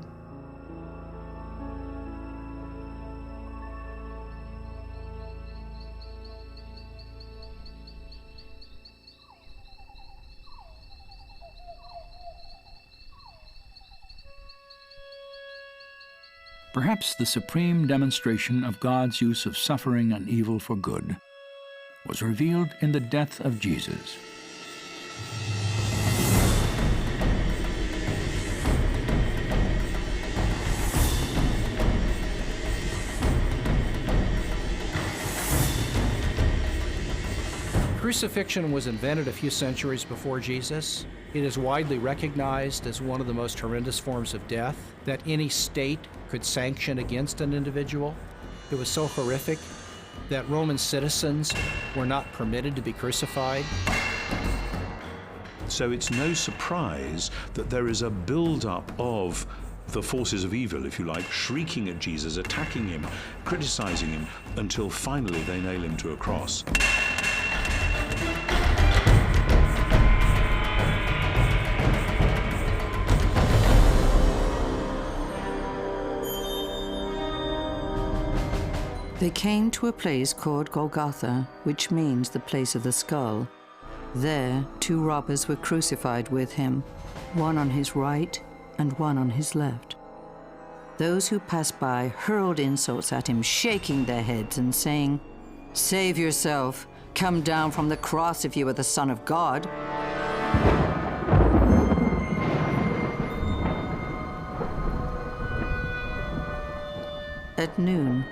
Perhaps the supreme demonstration of God's use of suffering and evil for good was revealed in the death of Jesus. Crucifixion was invented a few centuries before Jesus. It is widely recognized as one of the most horrendous forms of death that any state could sanction against an individual. It was so horrific that Roman citizens were not permitted to be crucified. So it's no surprise that there is a build-up of the forces of evil, if you like, shrieking at Jesus, attacking Him, criticizing Him, until finally they nail Him to a cross. They came to a place called Golgotha, which means the place of the skull. There, 2 robbers were crucified with Him, one on His right and one on His left. Those who passed by hurled insults at Him, shaking their heads and saying, "Save yourself. Come down from the cross if you are the Son of God." At noon,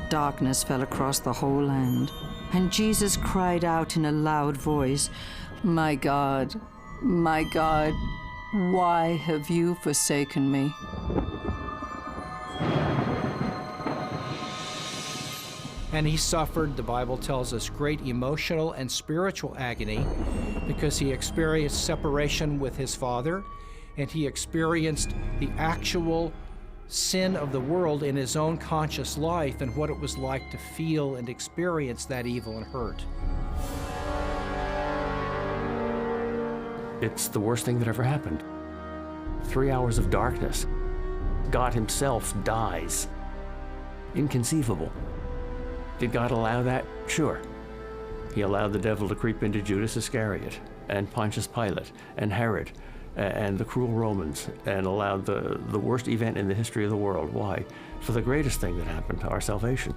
darkness fell across the whole land, and Jesus cried out in a loud voice, my God, why have you forsaken me?" And He suffered, the Bible tells us, great emotional and spiritual agony because He experienced separation with His Father, and He experienced the actual sin of the world in His own conscious life and what it was like to feel and experience that evil and hurt. It's the worst thing that ever happened. 3 hours of darkness. God himself dies. Inconceivable. Did God allow that? Sure. He allowed the devil to creep into Judas Iscariot and Pontius Pilate and Herod and the cruel Romans, and allowed the worst event in the history of the world. Why? For the greatest thing that happened, our salvation.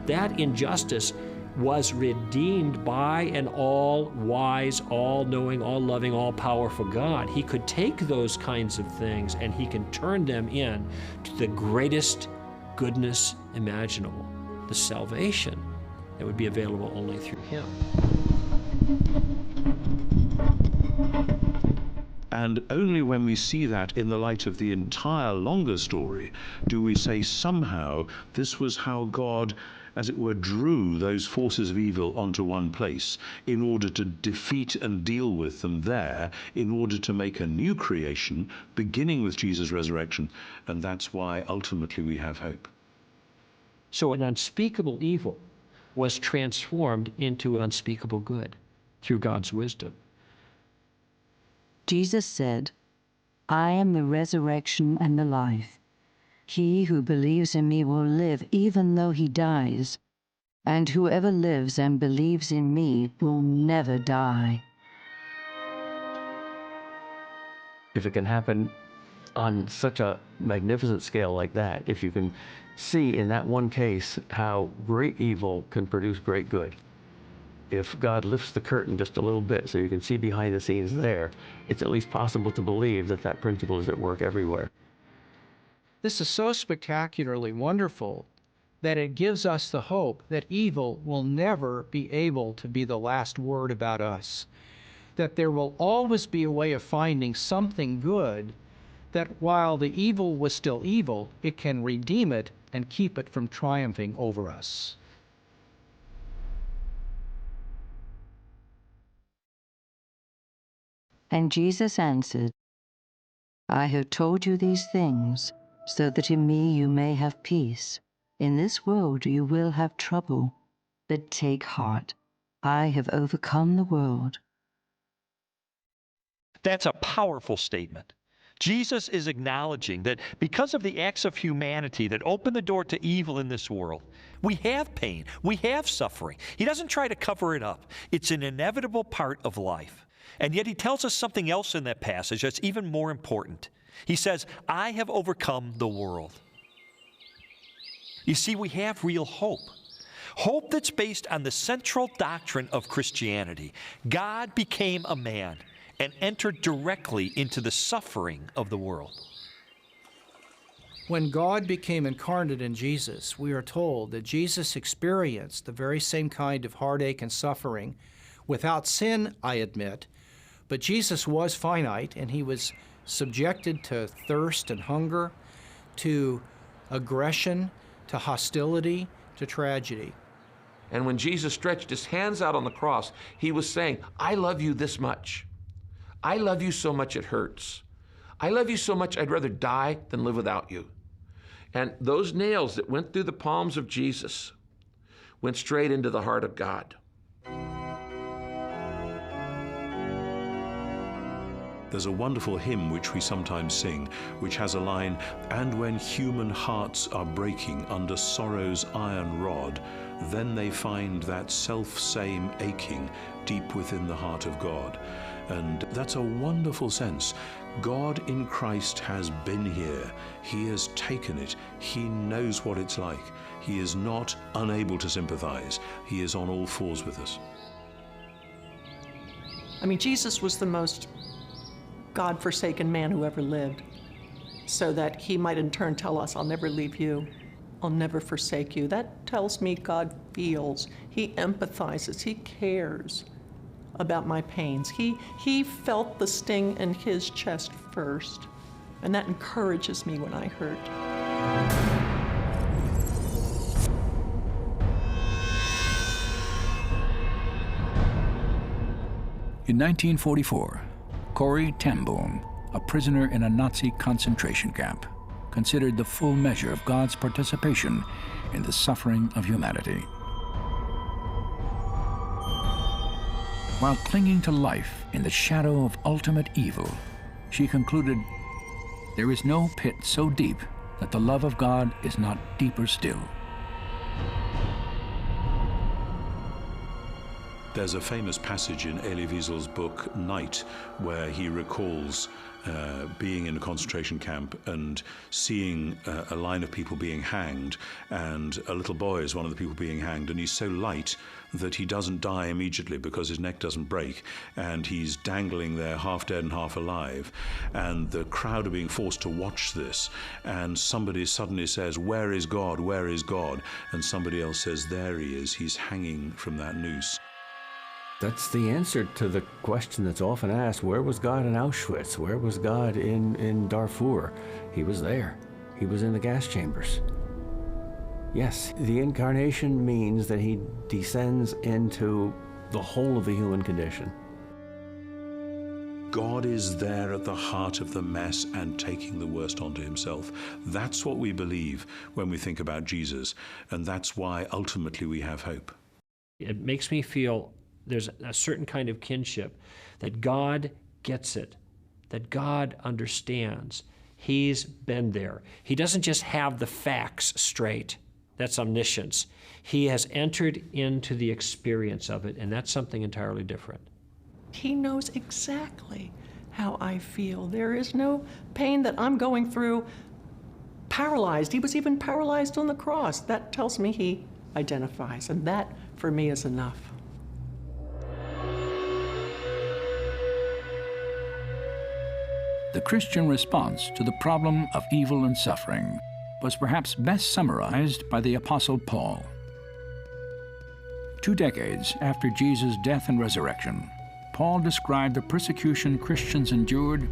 That injustice was redeemed by an all-wise, all-knowing, all-loving, all-powerful God. He could take those kinds of things and he can turn them in to the greatest goodness imaginable, the salvation that would be available only through him. And only when we see that in the light of the entire longer story do we say somehow this was how God, as it were, drew those forces of evil onto one place in order to defeat and deal with them there, in order to make a new creation, beginning with Jesus' resurrection. And that's why ultimately we have hope. So an unspeakable evil was transformed into unspeakable good through God's wisdom. Jesus said, "I am the resurrection and the life. He who believes in me will live even though he dies, and whoever lives and believes in me will never die." If it can happen on such a magnificent scale like that, if you can see in that one case how great evil can produce great good, if God lifts the curtain just a little bit so you can see behind the scenes there, it's at least possible to believe that that principle is at work everywhere. This is so spectacularly wonderful that it gives us the hope that evil will never be able to be the last word about us, that there will always be a way of finding something good, that while the evil was still evil, it can redeem it and keep it from triumphing over us. And Jesus answered, "I have told you these things, so that in me you may have peace. In this world you will have trouble, but take heart. I have overcome the world." That's a powerful statement. Jesus is acknowledging that because of the acts of humanity that open the door to evil in this world, we have pain, we have suffering. He doesn't try to cover it up. It's an inevitable part of life. And yet he tells us something else in that passage that's even more important. He says, "I have overcome the world." You see, we have real hope. Hope that's based on the central doctrine of Christianity. God became a man and entered directly into the suffering of the world. When God became incarnate in Jesus, we are told that Jesus experienced the very same kind of heartache and suffering, without sin, I admit, but Jesus was finite, and he was subjected to thirst and hunger, to aggression, to hostility, to tragedy. And when Jesus stretched his hands out on the cross, he was saying, "I love you this much. I love you so much it hurts. I love you so much I'd rather die than live without you." And those nails that went through the palms of Jesus went straight into the heart of God. There's a wonderful hymn which we sometimes sing, which has a line, "And when human hearts are breaking under sorrow's iron rod, then they find that self-same aching deep within the heart of God." And that's a wonderful sense. God in Christ has been here. He has taken it. He knows what it's like. He is not unable to sympathize. He is on all fours with us. I mean, Jesus was the most God-forsaken man who ever lived, so that he might in turn tell us, "I'll never leave you. I'll never forsake you." That tells me God feels, he empathizes, he cares about my pains. He felt the sting in his chest first, and that encourages me when I hurt. In 1944, Corrie ten Boom, a prisoner in a Nazi concentration camp, considered the full measure of God's participation in the suffering of humanity. While clinging to life in the shadow of ultimate evil, she concluded, "There is no pit so deep that the love of God is not deeper still." There's a famous passage in Elie Wiesel's book, Night, where he recalls being in a concentration camp and seeing a line of people being hanged, and a little boy is one of the people being hanged, and he's so light that he doesn't die immediately because his neck doesn't break, and he's dangling there half dead and half alive, and the crowd are being forced to watch this, and somebody suddenly says, "Where is God? Where is God?" And somebody else says, "There he is, he's hanging from that noose." That's the answer to the question that's often asked: where was God in Auschwitz? Where was God in Darfur? He was there. He was in the gas chambers. Yes, the incarnation means that he descends into the whole of the human condition. God is there at the heart of the mess and taking the worst onto himself. That's what we believe when we think about Jesus, and that's why ultimately we have hope. It makes me feel there's a certain kind of kinship, that God gets it, that God understands. He's been there. He doesn't just have the facts straight. That's omniscience. He has entered into the experience of it, and that's something entirely different. He knows exactly how I feel. There is no pain that I'm going through paralyzed. He was even paralyzed on the cross. That tells me he identifies, and that, for me, is enough. The Christian response to the problem of evil and suffering was perhaps best summarized by the Apostle Paul. 2 decades after Jesus' death and resurrection, Paul described the persecution Christians endured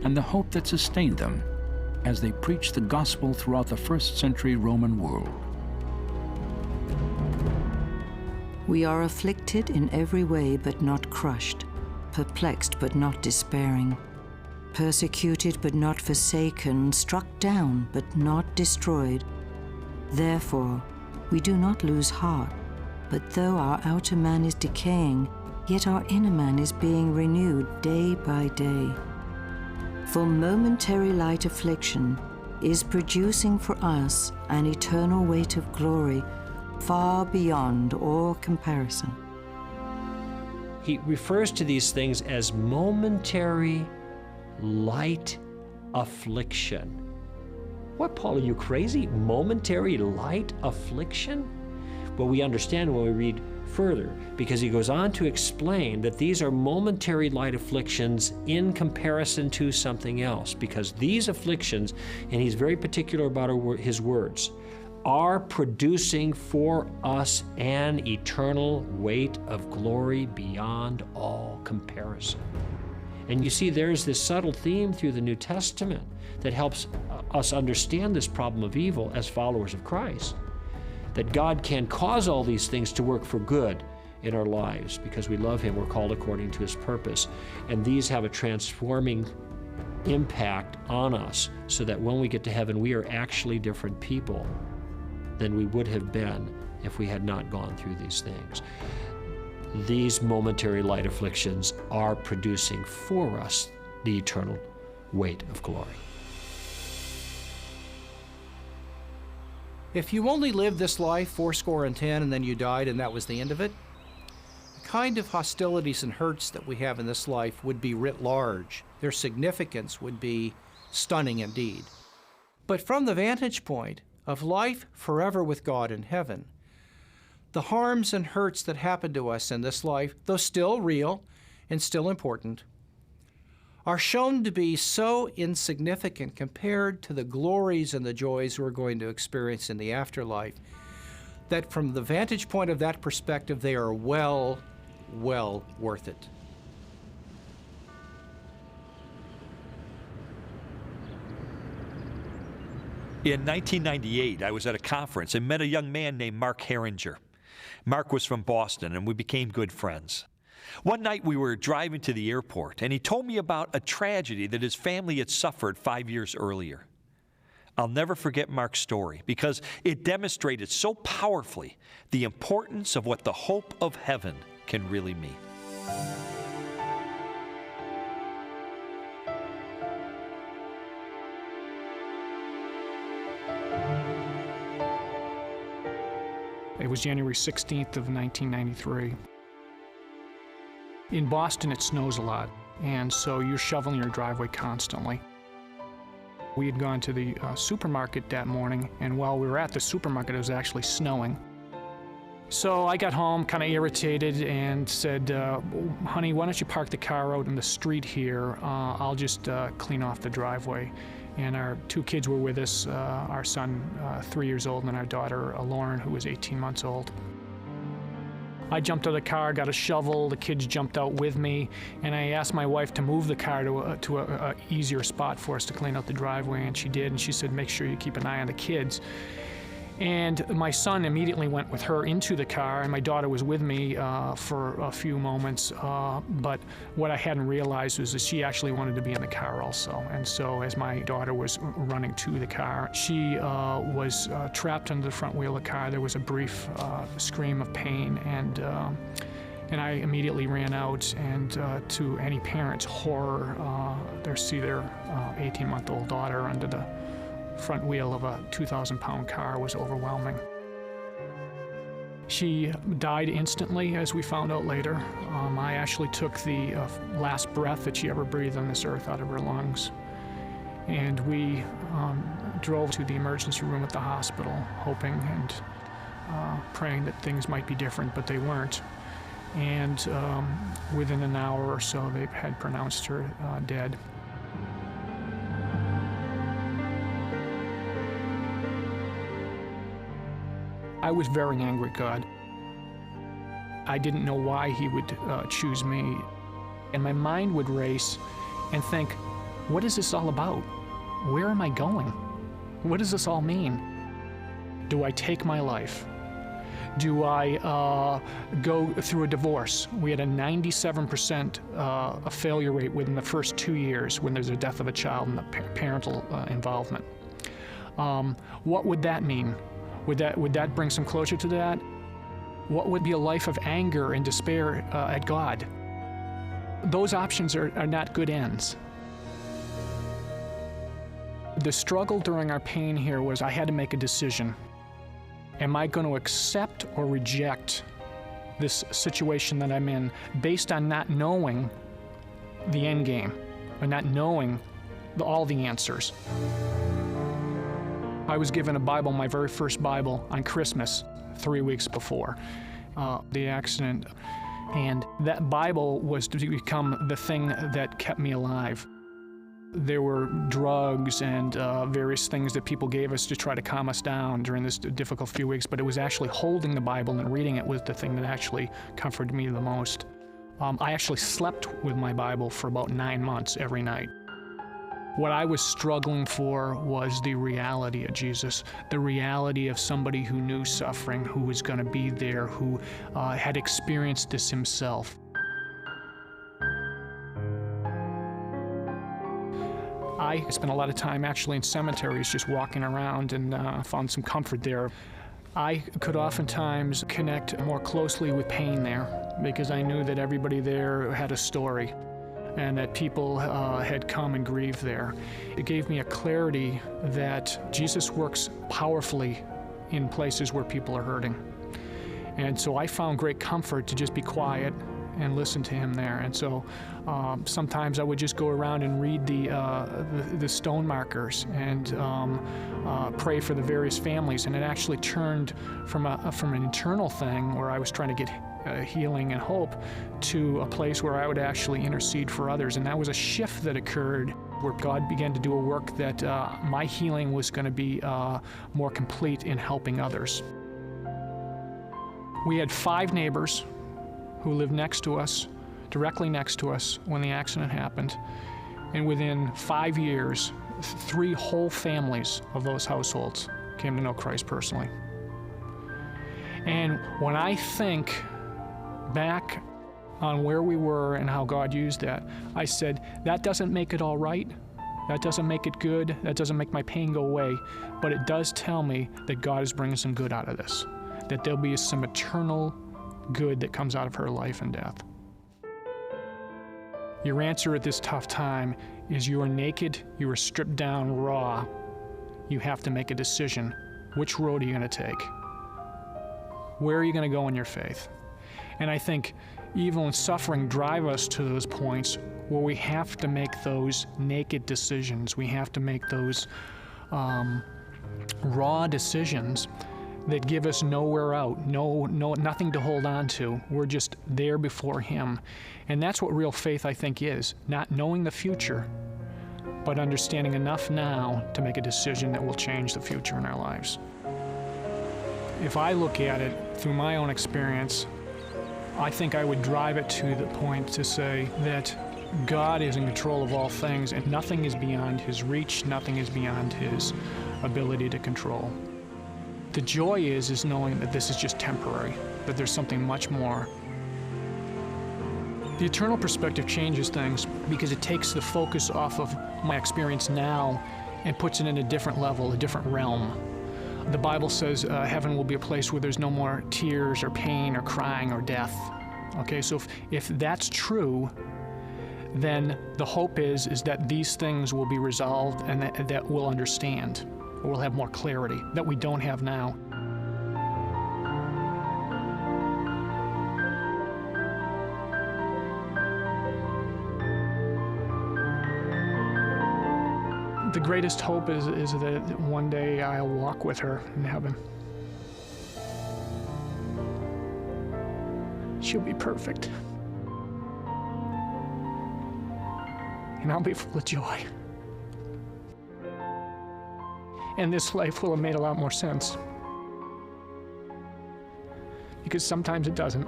and the hope that sustained them as they preached the gospel throughout the first-century Roman world. We are afflicted in every way but not crushed, perplexed but not despairing, persecuted but not forsaken, struck down but not destroyed. Therefore, we do not lose heart, but though our outer man is decaying, yet our inner man is being renewed day by day. For momentary light affliction is producing for us an eternal weight of glory far beyond all comparison. He refers to these things as momentary light affliction. What, Paul, are you crazy? Momentary light affliction? Well, we understand when we read further, because he goes on to explain that these are momentary light afflictions in comparison to something else, because these afflictions, and he's very particular about his words, are producing for us an eternal weight of glory beyond all comparison. And you see, there's this subtle theme through the New Testament that helps us understand this problem of evil as followers of Christ, that God can cause all these things to work for good in our lives because we love him, we're called according to his purpose. And these have a transforming impact on us so that when we get to heaven, we are actually different people than we would have been if we had not gone through these things. These momentary light afflictions are producing for us the eternal weight of glory. If you only lived this life 80 and then you died and that was the end of it, the kind of hostilities and hurts that we have in this life would be writ large. Their significance would be stunning indeed. But from the vantage point of life forever with God in heaven, the harms and hurts that happen to us in this life, though still real and still important, are shown to be so insignificant compared to the glories and the joys we're going to experience in the afterlife, that from the vantage point of that perspective, they are well worth it. In 1998, I was at a conference and met a young man named Mark Herringer. Mark was from Boston, and we became good friends. One night we were driving to the airport, and he told me about a tragedy that his family had suffered 5 years earlier. I'll never forget Mark's story because it demonstrated so powerfully the importance of what the hope of heaven can really mean. It was January 16th of 1993. In Boston, it snows a lot, and so you're shoveling your driveway constantly. We had gone to the supermarket that morning, and while we were at the supermarket, it was actually snowing. So I got home kind of irritated and said, honey, why don't you park the car out in the street here? I'll just clean off the driveway. And our 2 kids were with us, our son, 3 years old, and our daughter, Lauren, who was 18 months old. I jumped out of the car, got a shovel, the kids jumped out with me, and I asked my wife to move the car to a easier spot for us to clean out the driveway, and she did, and she said, make sure you keep an eye on the kids. And my son immediately went with her into the car, and my daughter was with me for a few moments, but what I hadn't realized was that she actually wanted to be in the car also. And so as my daughter was running to the car, she was trapped under the front wheel of the car. There was a brief scream of pain, and I immediately ran out, and to any parent's horror, they see their 18-month-old daughter under the front wheel of a 2,000-pound car was overwhelming. She died instantly, as we found out later. I actually took the last breath that she ever breathed on this earth out of her lungs. And we drove to the emergency room at the hospital, hoping and praying that things might be different, but they weren't. And within an hour or so, they had pronounced her dead. I was very angry at God. I didn't know why he would choose me. And my mind would race and think, what is this all about? Where am I going? What does this all mean? Do I take my life? Do I go through a divorce? We had a 97% failure rate within the first 2 years when there's a death of a child and the parental involvement. What would that mean? Would that bring some closure to that? What would be a life of anger and despair at God? Those options are not good ends. The struggle during our pain here was I had to make a decision. Am I going to accept or reject this situation that I'm in based on not knowing the end game, or not knowing all the answers? I was given a Bible, my very first Bible, on Christmas 3 weeks before the accident. And that Bible was to become the thing that kept me alive. There were drugs and various things that people gave us to try to calm us down during this difficult few weeks, but it was actually holding the Bible and reading it was the thing that actually comforted me the most. I actually slept with my Bible for about 9 months every night. What I was struggling for was the reality of Jesus, the reality of somebody who knew suffering, who was going to be there, who had experienced this himself. I spent a lot of time actually in cemeteries just walking around and found some comfort there. I could oftentimes connect more closely with pain there because I knew that everybody there had a story and that people had come and grieved there. It gave me a clarity that Jesus works powerfully in places where people are hurting. And so I found great comfort to just be quiet and listen to him there. And so sometimes I would just go around and read the stone markers and pray for the various families. And it actually turned from an internal thing where I was trying to get healing and hope to a place where I would actually intercede for others. And that was a shift that occurred where God began to do a work that my healing was going to be more complete in helping others. We had 5 neighbors who lived next to us, directly next to us when the accident happened. And within 5 years, 3 whole families of those households came to know Christ personally. And when I think back on where we were and how God used that, I said, that doesn't make it all right. That doesn't make it good. That doesn't make my pain go away. But it does tell me that God is bringing some good out of this, that there'll be some eternal good that comes out of her life and death. Your answer at this tough time is you are naked, you are stripped down raw. You have to make a decision. Which road are you going to take? Where are you going to go in your faith? And I think evil and suffering drive us to those points where we have to make those naked decisions. We have to make those raw decisions that give us nowhere out, nothing to hold on to. We're just there before Him. And that's what real faith, I think, is. Not knowing the future, but understanding enough now to make a decision that will change the future in our lives. If I look at it through my own experience, I think I would drive it to the point to say that God is in control of all things, and nothing is beyond His reach, nothing is beyond His ability to control. The joy is knowing that this is just temporary, that there's something much more. The eternal perspective changes things because it takes the focus off of my experience now and puts it in a different level, a different realm. The Bible says heaven will be a place where there's no more tears or pain or crying or death. Okay, so if that's true, then the hope is that these things will be resolved and that we'll understand, or we'll have more clarity that we don't have now. The greatest hope is that one day I'll walk with her in heaven. She'll be perfect. And I'll be full of joy. And this life will have made a lot more sense. Because sometimes it doesn't,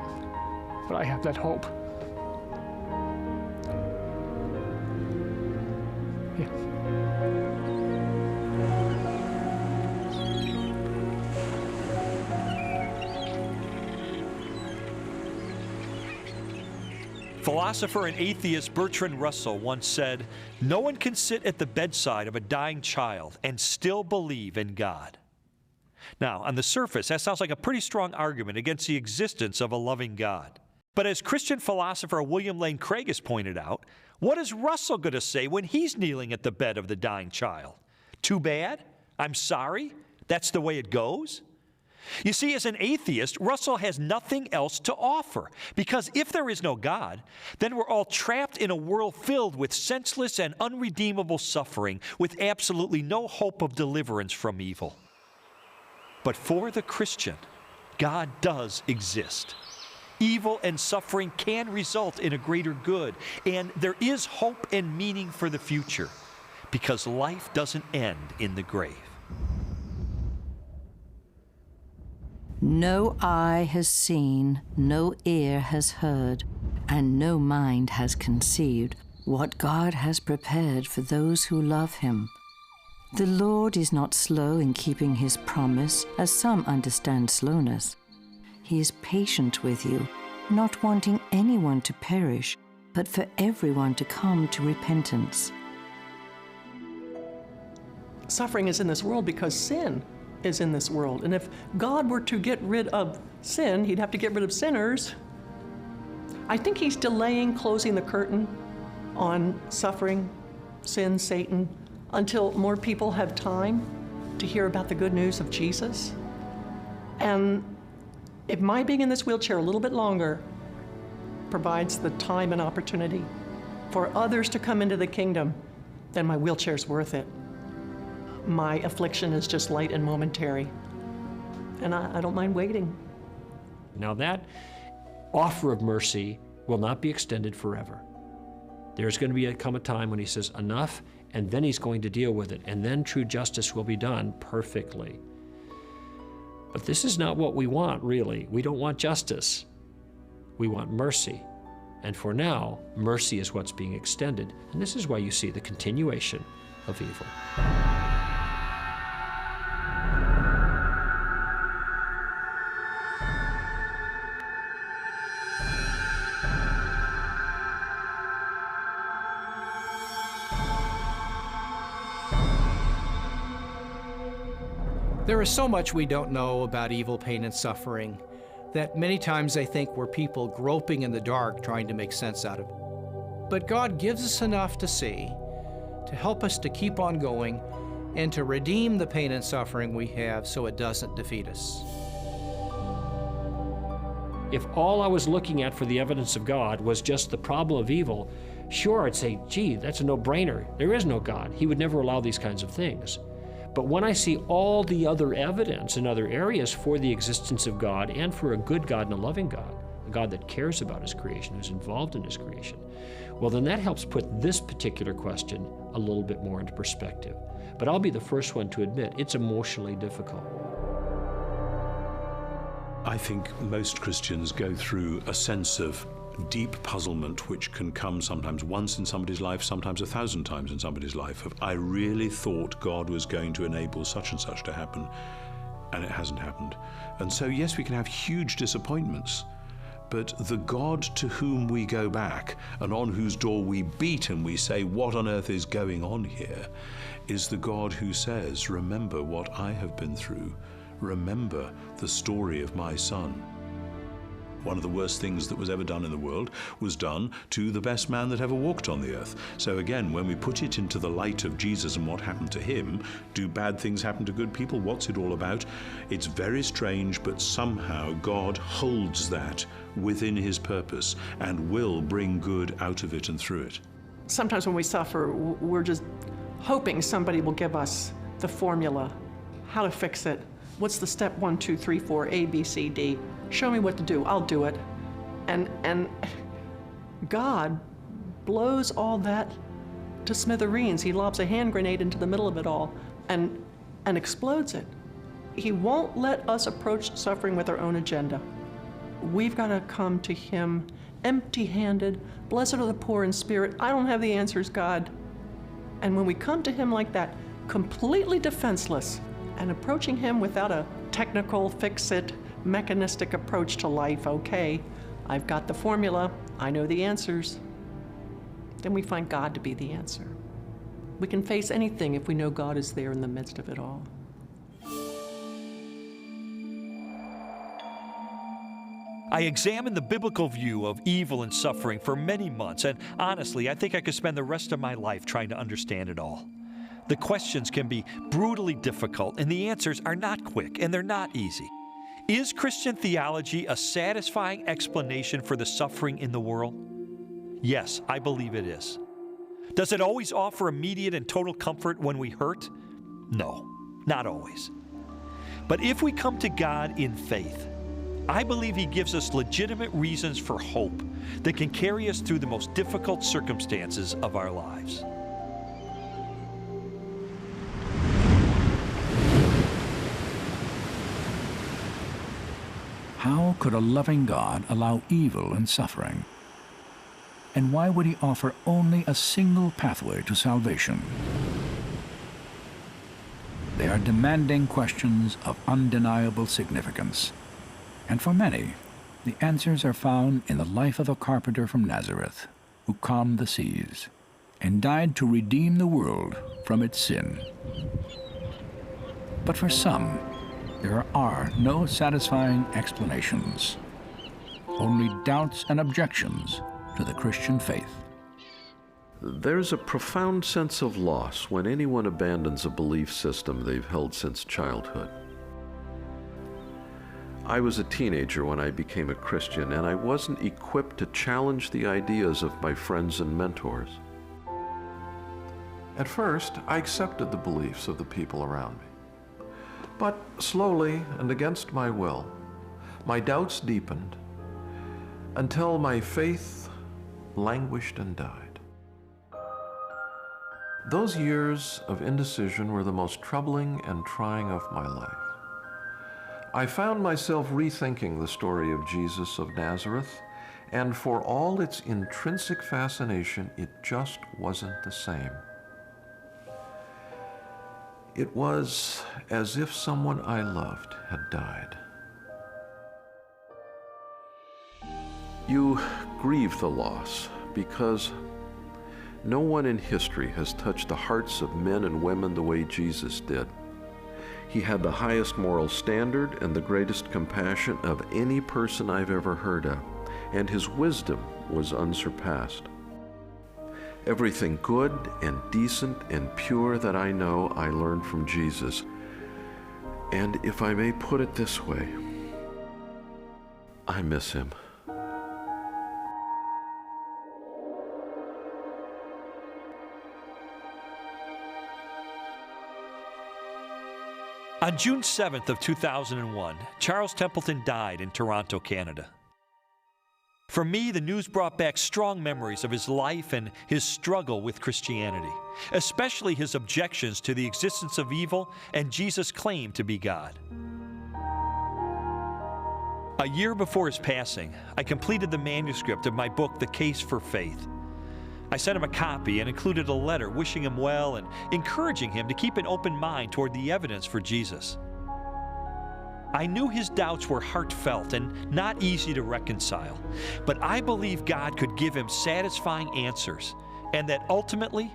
but I have that hope. Yeah. Philosopher and atheist Bertrand Russell once said, "No one can sit at the bedside of a dying child and still believe in God." Now, on the surface, that sounds like a pretty strong argument against the existence of a loving God. But as Christian philosopher William Lane Craig has pointed out, what is Russell going to say when he's kneeling at the bed of the dying child? Too bad? I'm sorry? That's the way it goes? You see, as an atheist, Russell has nothing else to offer, because if there is no God, then we're all trapped in a world filled with senseless and unredeemable suffering, with absolutely no hope of deliverance from evil. But for the Christian, God does exist. Evil and suffering can result in a greater good, and there is hope and meaning for the future, because life doesn't end in the grave. No eye has seen, no ear has heard, and no mind has conceived what God has prepared for those who love Him. The Lord is not slow in keeping His promise, as some understand slowness. He is patient with you, not wanting anyone to perish, but for everyone to come to repentance. Suffering is in this world because sin is in this world. And if God were to get rid of sin, He'd have to get rid of sinners. I think He's delaying closing the curtain on suffering, sin, Satan, until more people have time to hear about the good news of Jesus. And if my being in this wheelchair a little bit longer provides the time and opportunity for others to come into the kingdom, then my wheelchair's worth it. My affliction is just light and momentary, and I don't mind waiting. Now that offer of mercy will not be extended forever. There's going to come a time when He says enough, and then He's going to deal with it, and then true justice will be done perfectly. But this is not what we want, really. We don't want justice. We want mercy. And for now, mercy is what's being extended. And this is why you see the continuation of evil. There is so much we don't know about evil, pain, and suffering that many times I think we're people groping in the dark trying to make sense out of it. But God gives us enough to see, to help us to keep on going, and to redeem the pain and suffering we have so it doesn't defeat us. If all I was looking at for the evidence of God was just the problem of evil, sure, I'd say, gee, that's a no-brainer. There is no God. He would never allow these kinds of things. But when I see all the other evidence in other areas for the existence of God and for a good God and a loving God, a God that cares about his creation, who's involved in his creation, well, then that helps put this particular question a little bit more into perspective. But I'll be the first one to admit it's emotionally difficult. I think most Christians go through a sense of deep puzzlement, which can come sometimes once in somebody's life, sometimes 1,000 times in somebody's life, of I really thought God was going to enable such and such to happen, and it hasn't happened. And so, yes, we can have huge disappointments, but the God to whom we go back and on whose door we beat and we say, what on earth is going on here, is the God who says, remember what I have been through. Remember the story of my son. One of the worst things that was ever done in the world was done to the best man that ever walked on the earth. So again, when we put it into the light of Jesus and what happened to him, do bad things happen to good people? What's it all about? It's very strange, but somehow God holds that within his purpose and will bring good out of it and through it. Sometimes when we suffer, we're just hoping somebody will give us the formula, how to fix it. What's the step 1, 2, 3, 4, A, B, C, D? Show me what to do, I'll do it. And God blows all that to smithereens. He lobs a hand grenade into the middle of it all and explodes it. He won't let us approach suffering with our own agenda. We've got to come to him empty-handed. Blessed are the poor in spirit. I don't have the answers, God. And when we come to him like that, completely defenseless, and approaching him without a technical, fix-it, mechanistic approach to life, okay, I've got the formula, I know the answers, then we find God to be the answer. We can face anything if we know God is there in the midst of it all. I examined the biblical view of evil and suffering for many months, and honestly, I think I could spend the rest of my life trying to understand it all. The questions can be brutally difficult, and the answers are not quick, and they're not easy. Is Christian theology a satisfying explanation for the suffering in the world? Yes, I believe it is. Does it always offer immediate and total comfort when we hurt? No, not always. But if we come to God in faith, I believe he gives us legitimate reasons for hope that can carry us through the most difficult circumstances of our lives. How could a loving God allow evil and suffering? And why would he offer only a single pathway to salvation? They are demanding questions of undeniable significance. And for many, the answers are found in the life of a carpenter from Nazareth who calmed the seas and died to redeem the world from its sin. But for some, there are no satisfying explanations, only doubts and objections to the Christian faith. There's a profound sense of loss when anyone abandons a belief system they've held since childhood. I was a teenager when I became a Christian, and I wasn't equipped to challenge the ideas of my friends and mentors. At first, I accepted the beliefs of the people around me. But slowly and against my will, my doubts deepened until my faith languished and died. Those years of indecision were the most troubling and trying of my life. I found myself rethinking the story of Jesus of Nazareth, and for all its intrinsic fascination, it just wasn't the same. It was as if someone I loved had died. You grieve the loss because no one in history has touched the hearts of men and women the way Jesus did. He had the highest moral standard and the greatest compassion of any person I've ever heard of, and his wisdom was unsurpassed. Everything good and decent and pure that I know, I learned from Jesus. And if I may put it this way, I miss him. On June 7th of 2001, Charles Templeton died in Toronto, Canada. For me, the news brought back strong memories of his life and his struggle with Christianity, especially his objections to the existence of evil and Jesus' claim to be God. A year before his passing, I completed the manuscript of my book, The Case for Faith. I sent him a copy and included a letter wishing him well and encouraging him to keep an open mind toward the evidence for Jesus. I knew his doubts were heartfelt and not easy to reconcile, but I believe God could give him satisfying answers and that ultimately,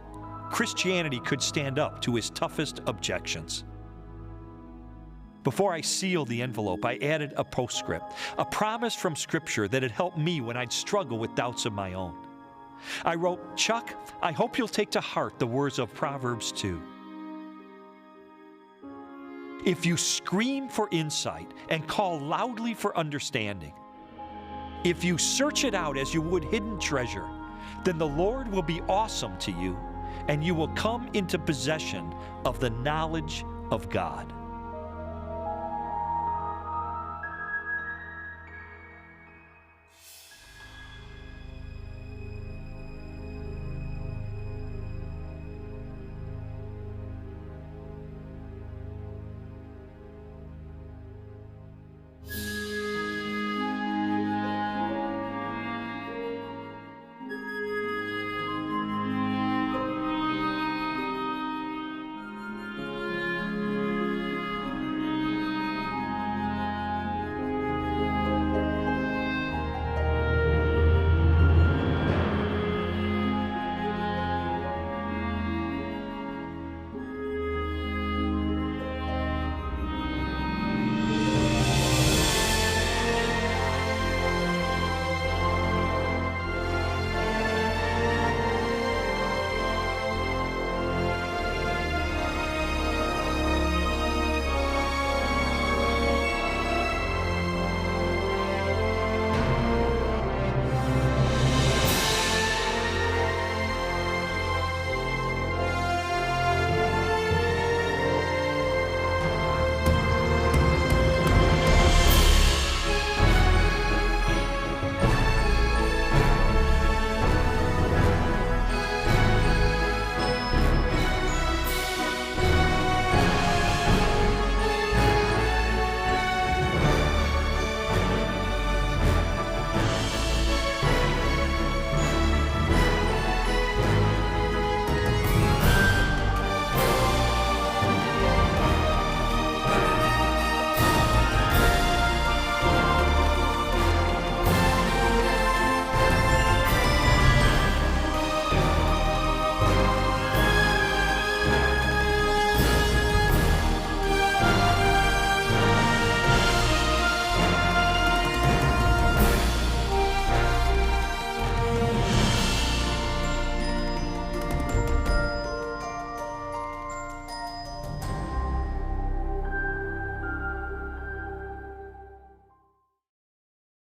Christianity could stand up to his toughest objections. Before I sealed the envelope, I added a postscript, a promise from Scripture that had helped me when I'd struggle with doubts of my own. I wrote, "Chuck, I hope you'll take to heart the words of Proverbs 2. If you scream for insight and call loudly for understanding, if you search it out as you would hidden treasure, then the Lord will be awesome to you, and you will come into possession of the knowledge of God."